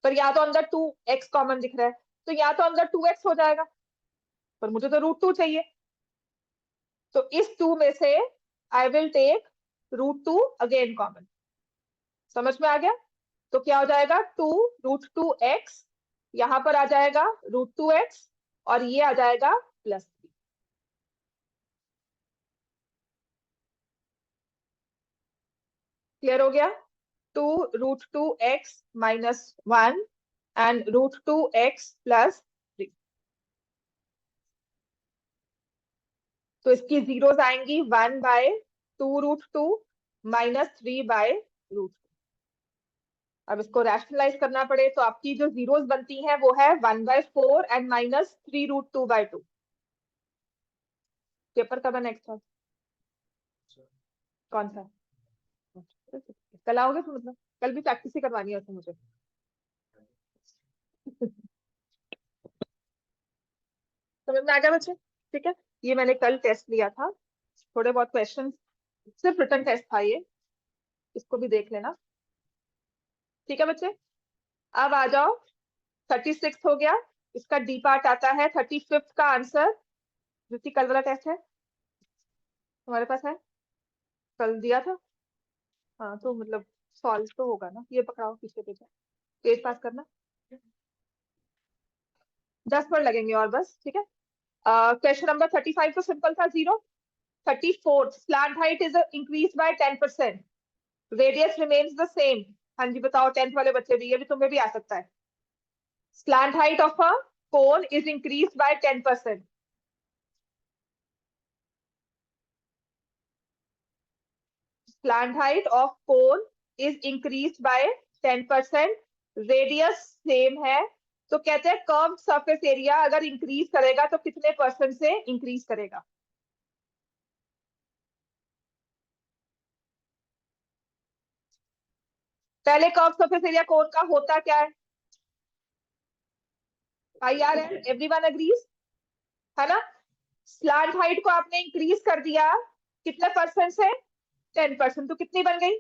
पर या तो अंदर 2x कॉमन दिख रहा है, तो या तो अंदर 2x हो जाएगा, पर मुझे तो √2 चाहिए। तो इस 2 में से I will take √2 again common. समझ में आ गया? तो क्या हो जाएगा, 2√2x, यहां पर आ जाएगा √2x, और ये आ जाएगा +3। क्लियर हो गया? 2√2x -1 and √2x +3। तो इसकी जीरोस आएंगी 1/2√2 -3/√2। अब इसको रैशनलाइज करना पड़े तो आपकी जो जीरोस बनती हैं वो है 1/4 एंड -3√2/2। पेपर कब है नेक्स्ट? कौन सा? कल आओगे तो मतलब कल भी प्रैक्टिस ही करवानी है उसमें मुझे। समझ में आ गया बच्चे? ठीक है, ये मैंने कल टेस्ट लिया था, थोड़े बहुत क्वेश्चन, सिर्फ रिटन टेस्ट था ये, इसको भी देख लेना। ठीक है बच्चे, अब आ जाओ, 36 हो गया, इसका डी पार्ट आता है 35 का आंसर, जो कि कल वाला टेस्ट है, तुम्हारे पास है, कल दिया था। हाँ तो मतलब सॉल्व तो होगा ना, ये पकड़ाओ पीछे पीछे, पेज पास करना, 10 मिनट लगेंगे और बस। ठीक है, क्वेश्चन नंबर 35 तो सिंपल था, 0। 34th, slant height is increased by 10%, radius remains the same। हाँ जी बताओ, 10th वाले बच्चे भी, ये भी तुम्हें भी आ सकता है। Slant height of a cone is increased by 10%। Slant height of cone is increased by 10%, radius same है, तो कहते हैं कर्व सरफेस एरिया अगर इंक्रीज करेगा तो कितने % से इंक्रीज करेगा? पहले कर्व सरफेस एरिया कोन का होता क्या है? IRL, एवरीवन अग्रीज, है ना? स्लांट हाइट को आपने इंक्रीज कर दिया कितने % से? 10%, तो कितनी बन गई?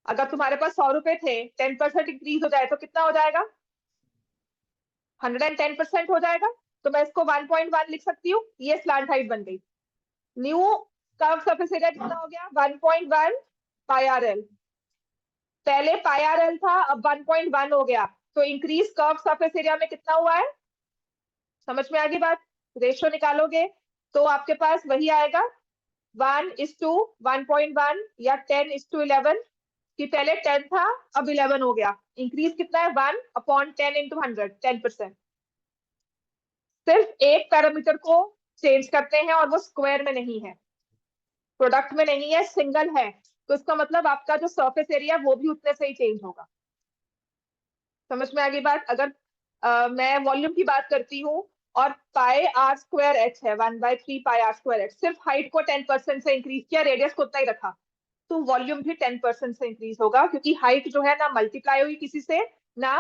अगर तुम्हारे पास 100 रुपए थे, 10% इंक्रीज हो जाए तो कितना हो जाएगा? 110% हो जाएगा। तो मैं इसको 1.1 लिख सकती हूँ, ये स्लांट हाइट बन गई। न्यू कर्व सरफेस एरिया कितना हो गया? 1.1 πRL। पहले πRL था, अब 1.1 हो गया, तो इंक्रीज कर्व सरफेस एरिया में कितना हुआ है? समझ में आ गई बात? रेशियो निकालोगे तो आपके पास वही आएगा, 1:1.1 या 10:11, कि पहले 10 था अब 11 हो गया, इंक्रीज कितना है? 1/10 × 100, 10%। सिर्फ एक पैरामीटर को चेंज करते हैं और वो स्क्वायर में नहीं है, प्रोडक्ट में नहीं है, सिंगल है, तो इसका मतलब आपका जो सरफेस एरिया वो भी उतने से ही चेंज होगा। समझ में आ गई बात? अगर मैं वॉल्यूम की बात करती हूँ और πr²h है, 1/3 πr²h, सिर्फ हाइट को 10% से इंक्रीज किया, रेडियस को उतना ही रखा, तो वॉल्यूम भी 10% से इंक्रीज होगा, क्योंकि हाइट जो है ना मल्टीप्लाई हुई किसी से, ना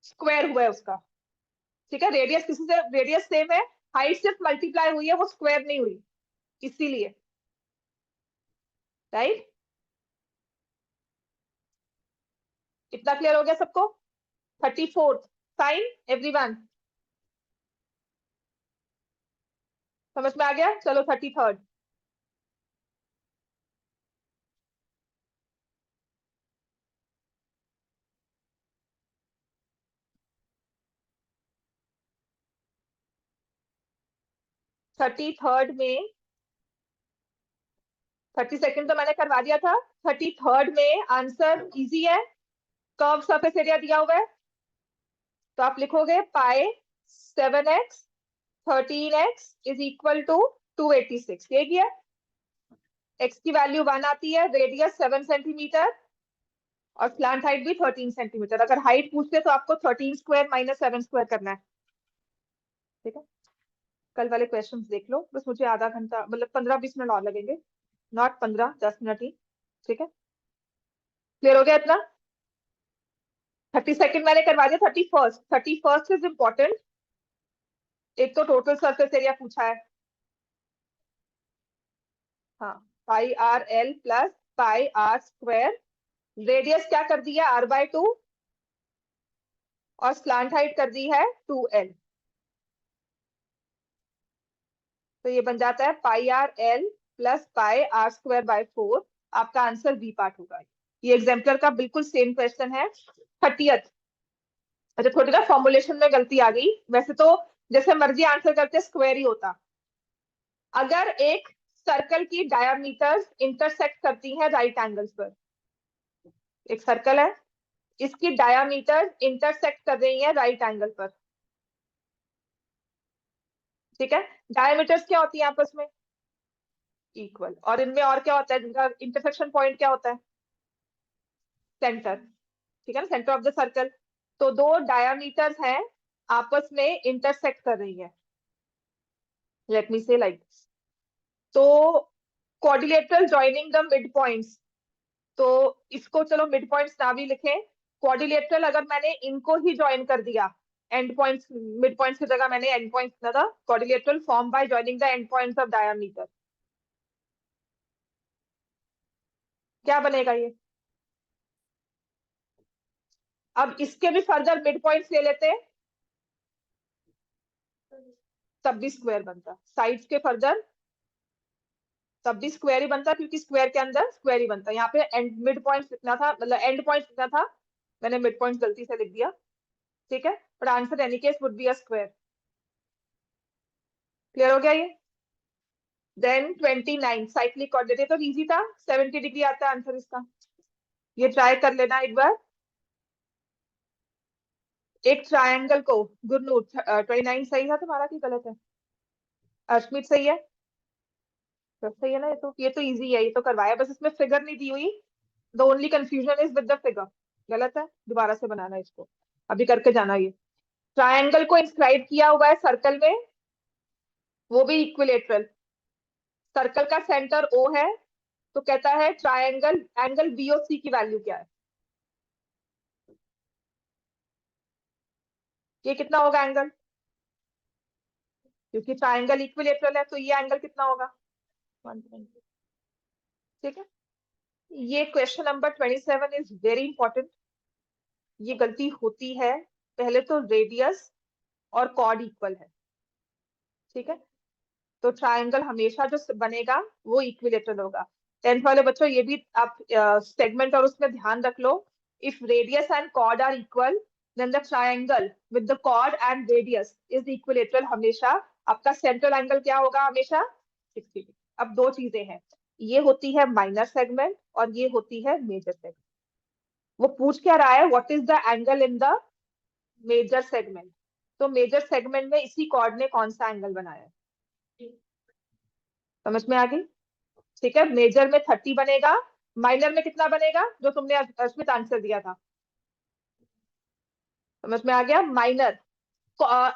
स्क्वायर हुआ है उसका। ठीक है, रेडियस किसी से, रेडियस सेम है, हाइट सिर्फ मल्टीप्लाई हुई है, वो स्क्वायर नहीं हुई, इसीलिए। राइट? इतना क्लियर हो गया सबको? 34th साइन एवरीवन, समझ में आ गया? चलो 33rd। थर्टी थर्ड में 32nd तो मैंने करवा दिया था। 33rd में आंसर इजी है, कर्व सरफेस एरिया दिया हुआ है, तो आप लिखोगे पाई 7x 13x is equal to 286। ये किया, x की वैल्यू 1 आती है, रेडियस 7 सेंटीमीटर और स्लांट हाइट भी 13 सेंटीमीटर। अगर हाइट पूछते तो आपको 13 स्क्वायर माइनस 7 स्क्वायर करना है। ठीक है, कल वाले क्वेश्चंस देख लो, बस मुझे आधा घंटा मतलब 15-20 मिनट और लगेंगे, नॉट 15-10 मिनट ही। ठीक है, क्लियर हो गया इतना? 32nd मैंने करवा दिया। 31st is important. एक तो टोटल सरफेस एरिया पूछा है, हाँ, pi R L plus pi R square, radius क्या कर दी है r/2 और स्लांट हाइट कर दी है 2l, तो ये बन जाता है pi R L plus pi R square by 4। आपका आंसर बी पार्ट होगा। ये एग्जाम्पलर का बिल्कुल सेम क्वेश्चन है। 30th, अच्छा थोड़ी ना फॉर्मुलेशन में गलती आ गई, वैसे तो जैसे मर्जी आंसर करते स्क्वायर ही होता। अगर एक सर्कल की डायमीटर्स इंटरसेक्ट करती हैं राइट एंगल्स पर, एक सर्कल है, इसकी डायमीटर्स इंटरसेक्ट कर रही है राइट एंगल पर। ठीक है, डायमीटर्स क्या होती है आपस में? इक्वल। और इनमें और क्या होता है जिनका इंटरसेक्शन पॉइंट क्या होता है? सेंटर। ठीक है ना, सेंटर ऑफ द सर्कल। तो दो डायमीटर्स हैं, आपस में इंटरसेक्ट कर रही है, लेट मी से लाइक दिस। तो quadrilateral joining the mid points, तो इसको चलो मिड पॉइंट्स ना भी लिखें, क्वाड्रिलेटरल अगर मैंने इनको ही ज्वाइन कर दिया, एंड पॉइंट्स मिड पॉइंट्स की जगह मैंने एंड पॉइंट्स लिखा था, quadrilateral form by joining the end points of diameter, क्या बनेगा ये? अब इसके भी फर्दर मिड पॉइंट्स ले लेते हैं, तब भी स्क्वायर बनता, साइड्स के फर्दर तब भी स्क्वायर ही बनता, क्योंकि स्क्वायर के अंदर स्क्वायर ही बनता। यहाँ पे एंड मिड पॉइंट्स लिखना था, मतलब एंड पॉइंट्स लिखना था, मैंने मिड पॉइंट्स गलती से लिख दिया। ठीक है, but answer any case would be a square. Clear हो गया ये? देन 29 साइक्लिक कोऑर्डिनेट, तो इजी था, 70 डिग्री आता है आंसर इसका। ये ट्राई कर लेना एक बार। एक ट्रायंगल को, गुरनूर 29 सही था तुम्हारा कि गलत है? अश्मित सही है, सब सही है ना? ये तो इजी है, ये तो करवाया, बस इसमें फिगर नहीं दी हुई। The only confusion is with the figure. गलत है, दोबारा से बनाना है इसको, अभी करके जाना। ये ट्रायंगल को इंस्क्राइब किया हुआ है सर्कल में, वो भी इक्विलेटरल। सर्कल का सेंटर ओ है, तो कहता है ट्रायंगल एंगल बीओसी की वैल्यू क्या है? ये कितना होगा एंगल? क्योंकि ट्रायंगल इक्विलेटरल है, तो ये एंगल कितना होगा? 120। ठीक है, ये question number 27 is very important. ये गलती होती है, पहले तो रेडियस और कॉर्ड इक्वल है। ठीक है, तो ट्रायंगल हमेशा जो बनेगा वो इक्विलेटरल होगा। 10th वाले बच्चों ये भी आप सेगमेंट और उसमें ध्यान रख लो। If radius and chord are equal, then the triangle with the chord and radius is equilateral हमेशा। आपका सेंट्रल एंगल क्या होगा हमेशा? 60 डिग्री। अब दो चीजें हैं, ये होती है माइनर सेगमेंट और ये होती है मेजर सेगमेंट। वो पूछ क्या रहा है, what is the angle in the major segment? तो मेजर सेगमेंट में इसी कॉर्ड ने कौन सा एंगल बनाया है? समझ में आ गई? ठीक है, मेजर में 30 बनेगा, माइनर में कितना बनेगा जो तुमने अश्मित आंसर दिया था? समझ में आ गया? Minor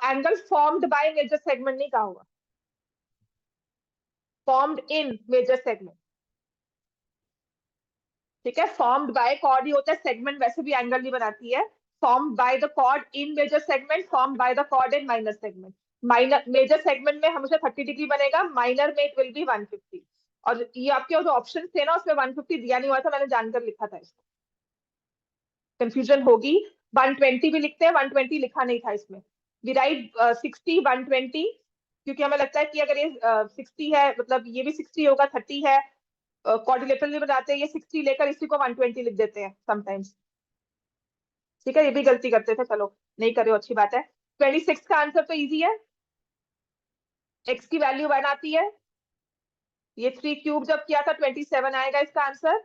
angle formed by major segment नहीं कहा हुआ, फॉर्म्ड इन मेजर सेगमेंट। ठीक है, फॉर्म्ड बाय कॉर्ड ही होता है, सेगमेंट वैसे भी एंगल नहीं बनाती है। Formed by the chord in major segment, formed by the chord in minor segment. Minor major segment में हमेशा 30 डिग्री बनेगा, माइनर में इट विल बी 150। और ये आपके जो ऑप्शन थे ना, उसमें 150 दिया नहीं हुआ था, मैंने जानकर लिखा था इसको, कंफ्यूजन होगी। 120 भी लिखते हैं, 120 लिखा नहीं था इसमें। वी राइट 60 120, क्योंकि हमें लगता है कि अगर ये 60 है मतलब ये भी 60 होगा, 30 है, क्वाड्रिलेटरल बनाते हैं, ये 60 लेकर इसी को 120 लिख देते हैं समटाइम्स। ठीक है, ये भी गलती करते थे, चलो नहीं कर रहे हो, अच्छी बात है। 26 का आंसर तो इजी है, x की वैल्यू 1 आती है, ये 3 क्यूब जब किया था 27 आएगा इसका आंसर।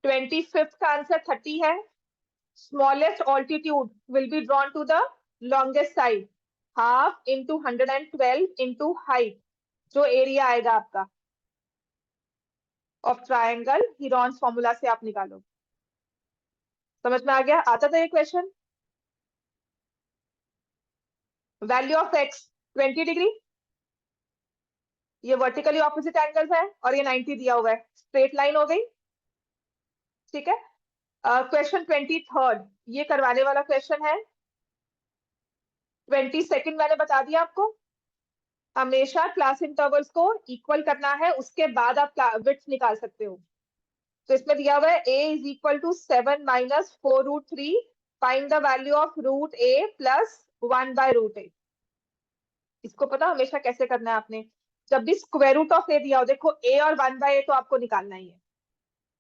25th का आंसर 30 है। Smallest altitude will be drawn to the longest side, half into 112 into height, जो एरिया आएगा आपका ऑफ ट्राइंगल हीरोन्स फॉर्मूला से आप निकालो। समझ में आ गया? आता था ये question. Value of x 20 degree, ये वर्टिकली ऑपोजिट एंगल्स है, और ये 90 दिया हुआ है, स्ट्रेट लाइन हो गई। ठीक है, क्वेश्चन 23rd ये करवाने वाला क्वेश्चन है। 22nd मैंने बता दिया आपको, हमेशा क्लास इंटरवल्स को इक्वल करना है, उसके बाद आप विड्थ निकाल सकते हो। तो इसमें दिया हुआ है a is equal to 7 minus 4√3, find the value of √a plus 1/√a। इसको पता हमेशा कैसे करना है आपने, जब भी स्क्वायर रूट ऑफ ए दिया हो, देखो a और 1/a तो आपको निकालना ही है।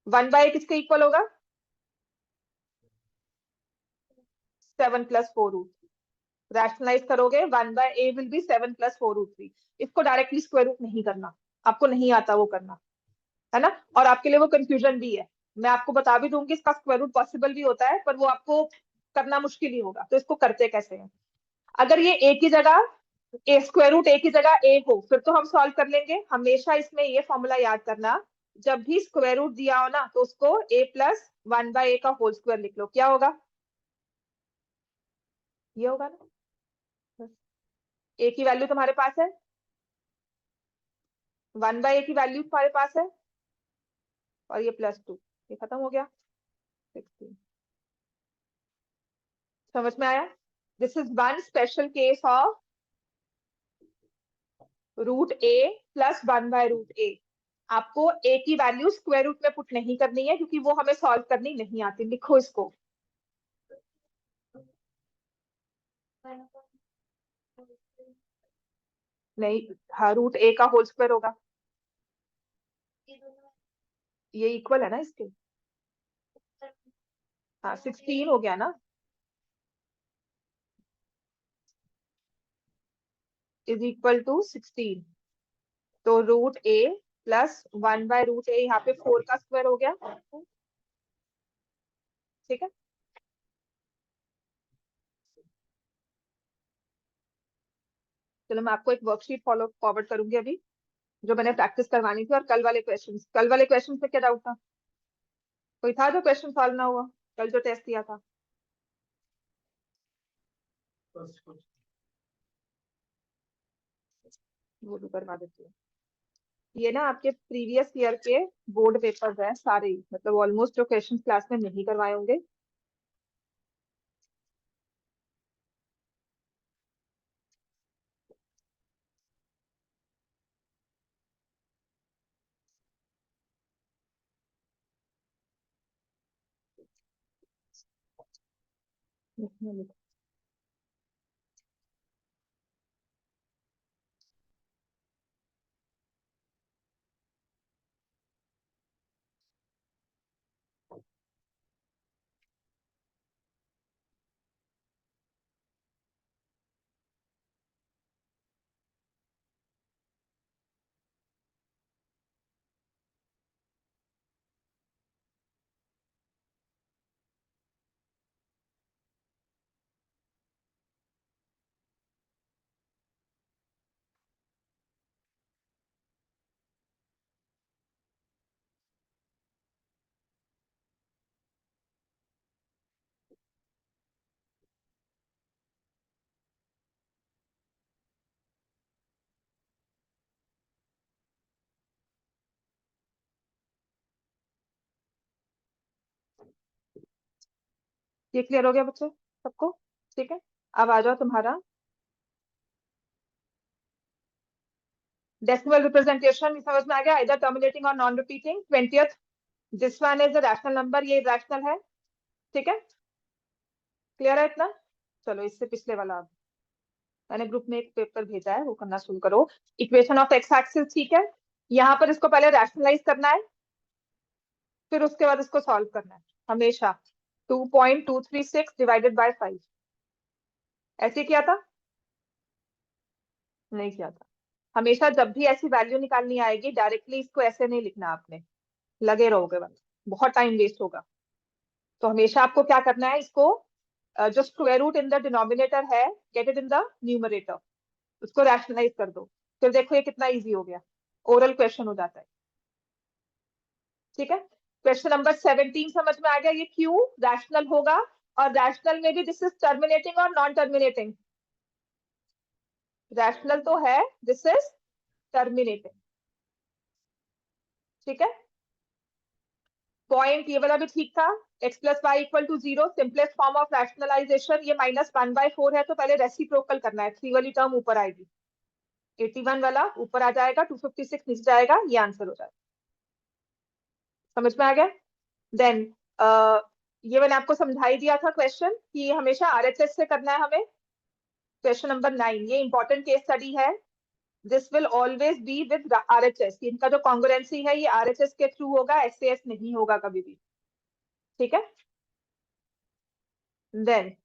1/a किसके इक्वल होगा? 7 प्लस 4√3। रैशनलाइज करोगे 1/a विल बी 7 प्लस 4√3। इसको डायरेक्टली स्क्वायर रूट नहीं करना, आपको नहीं आता वो करना, है ना, और आपके लिए वो कंफ्यूजन भी है। मैं आपको बता भी दूंगी इसका स्क्वायर रूट पॉसिबल भी होता है, पर वो आपको करना मुश्किल ही होगा। तो इसको करते कैसे हैं, अगर ये ए की जगह ए स्क्वायर रूट ए की जगह ए हो, फिर तो हम सॉल्व कर लेंगे। हमेशा इसमें ये फॉर्मूला याद करना, जब भी स्क्वायर रूट दिया हो ना, तो उसको a प्लस 1/a का होल स्क्वायर लिख लो। क्या होगा? ये होगा ना, a की वैल्यू तुम्हारे पास है, 1/a की वैल्यू तुम्हारे पास है, और ये +2, ये खत्म हो गया 16। समझ में आया? This is one special case of √a plus 1/√a। आपको a की वैल्यू स्क्वायर रूट में पुट नहीं करनी है, क्योंकि वो हमें सॉल्व करनी नहीं आती। लिखो इसको, नहीं, हाँ, √a का होल स्क्वायर होगा, ये इक्वल है ना इसके। हाँ, 16 हो गया ना, इज इक्वल टू 16। तो √a प्लस 1/√a, यहाँ पे 4 का स्क्वायर हो गया। ठीक है, चलो मैं आपको एक वर्कशीट फॉलो फॉरवर्ड करूंगी अभी, जो मैंने प्रैक्टिस करवानी थी। और कल वाले क्वेश्चन में क्या डाउट था? कोई था जो क्वेश्चन सॉल्व ना हुआ कल जो टेस्ट दिया था? वो भी करवा देती हूँ। ये ना आपके प्रीवियस ईयर के बोर्ड पेपर्स हैं सारे ही, मतलब ऑलमोस्ट जो क्वेश्चन क्लास में नहीं करवाए होंगे। ये क्लियर हो गया बच्चों सबको? ठीक है, अब आ जाओ तुम्हारा डेसिमल रिप्रेजेंटेशन। समझ में आ गया, इधर टर्मिनेटिंग और non repeating. 20th, this one is a rational number, ये रैशनल है। ठीक है, क्लियर है इतना? चलो इससे पिछले वाला अब मैंने ग्रुप में एक पेपर भेजा है, वो करना शुरू करो। इक्वेशन ऑफ एक्स एक्सिस, ठीक है। यहाँ पर इसको पहले रैशनलाइज करना है, फिर उसके बाद इसको सॉल्व करना है हमेशा। 2.236 डिवाइडेड बाय 5, ऐसे किया था? नहीं किया था। हमेशा जब भी ऐसी वैल्यू निकालनी आएगी, डायरेक्टली इसको ऐसे नहीं लिखना आपने, लगे रहोगे बस, बहुत टाइम वेस्ट होगा। तो हमेशा आपको क्या करना है, इसको जो square root in the denominator है, get it in the numerator, उसको रैशनलाइज कर दो। फिर देखो ये कितना इजी हो गया, ओरल क्वेश्चन हो जाता है। ठीक है, क्वेश्चन नंबर 17 समझ में आ गया, ये क्यों रैशनल होगा, और रैशनल में भी दिस इज टर्मिनेटिंग और नॉन टर्मिनेटिंग। रैशनल तो है, दिस इज टर्मिनेटिंग। ठीक है, पॉइंट ये वाला भी ठीक था। x plus y equal to 0, simplest form of rationalisation. ये -1/4 है, तो पहले रेसिप्रोकल करना है, 3 वाली टर्म ऊपर आएगी, 81 वाला ऊपर आ जाएगा, 256 नीचे जाएगा, ये आंसर हो जाएगा। समझ में आ गया? देन ये मैंने आपको समझा ही दिया था क्वेश्चन कि हमेशा आरएचएस से करना है हमें। क्वेश्चन नंबर 9, ये इंपॉर्टेंट केस स्टडी है। This will always be with RHS, इनका जो कॉन्ग्रुएंसी है ये आरएचएस के थ्रू होगा, एसएएस नहीं होगा कभी भी। ठीक है, देन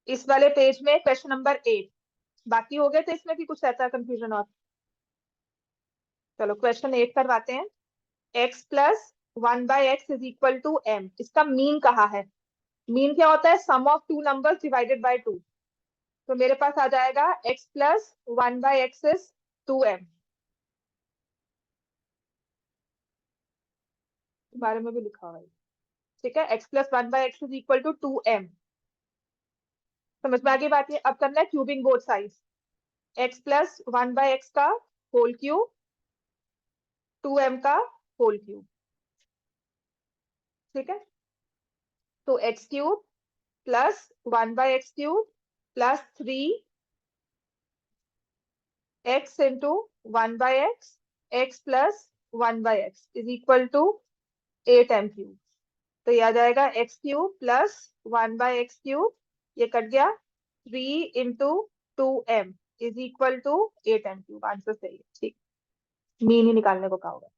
इस वाले पेज में क्वेश्चन नंबर 8, बाकी हो गए थे इसमें कि कुछ रहता है कंफ्यूजन और? चलो क्वेश्चन 8 करवाते हैं। x plus 1/x is equal to m, इसका मीन कहा है। मीन क्या होता है? Sum of two numbers divided by 2। तो मेरे पास आ जाएगा x plus 1/x is 2m। बारे में भी लिखा हुआ है। ठीक है, x plus 1/x is equal to 2m। समझ में आ गई बात? ये अब करना है cubing both side. x plus 1/x का होल क्यूब, 2m का होल क्यूब। ठीक है, तो x cube plus 1/x cube plus 3x into 1/x, x plus 1/x is equal to 8m cube. तो ये आ जाएगा x cube plus 1/x cube, ये कट गया, 3 × 2m is equal to 8m cube. Answer सही है। ठीक, मीन ही निकालने को कहा होगा।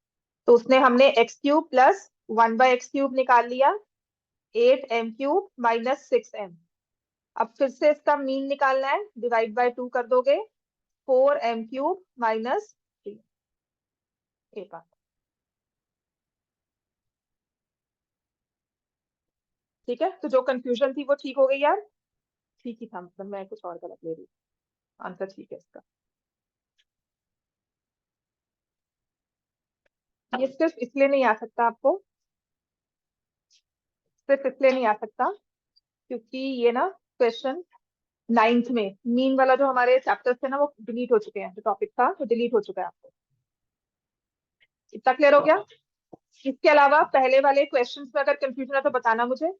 तो उसने हमने x cube plus 1/x cube निकाल लिया, 8m क्यूब माइनस 6m। अब फिर से इसका मीन निकालना है, डिवाइड बाय 2 कर दोगे, 4m क्यूब माइनस 3। एक बात, ठीक है, तो जो कंफ्यूजन थी वो ठीक हो गई यार? ठीक ही था, मतलब मैं कुछ और गलत ले रही हूँ। आंसर ठीक है इसका। ये सिर्फ इसलिए नहीं आ सकता आपको, सिर्फ इसलिए नहीं आ सकता क्योंकि ये ना क्वेश्चन 9th में मीन वाला जो हमारे चैप्टर्स थे ना वो डिलीट हो चुके हैं, जो टॉपिक था वो डिलीट हो चुका है। आपको इतना क्लियर हो गया? इसके अलावा पहले वाले क्वेश्चंस में अगर कंफ्यूजन है तो बताना मुझे।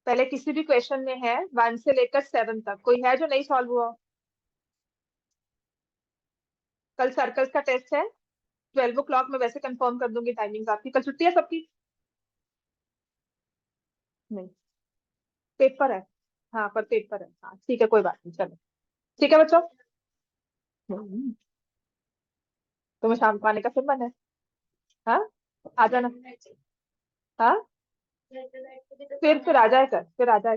पहले किसी भी क्वेश्चन में है 1 से लेकर 7 तक, कोई है जो नहीं सॉल्व हुआ? कल सर्कल्स का टेस्ट है, 12 o'clock में वैसे कंफर्म कर दूंगी टाइमिंग आपकी। कल छुट्टी है सबकी? नहीं, पेपर है। हाँ पर पेपर है, हाँ ठीक है, कोई बात नहीं, चलो। ठीक है बच्चों, तुम्हें शाम को आने का फिर मन है? हाँ, आ जाना। हाँ, फिर आ जाए कर, फिर आ जाए।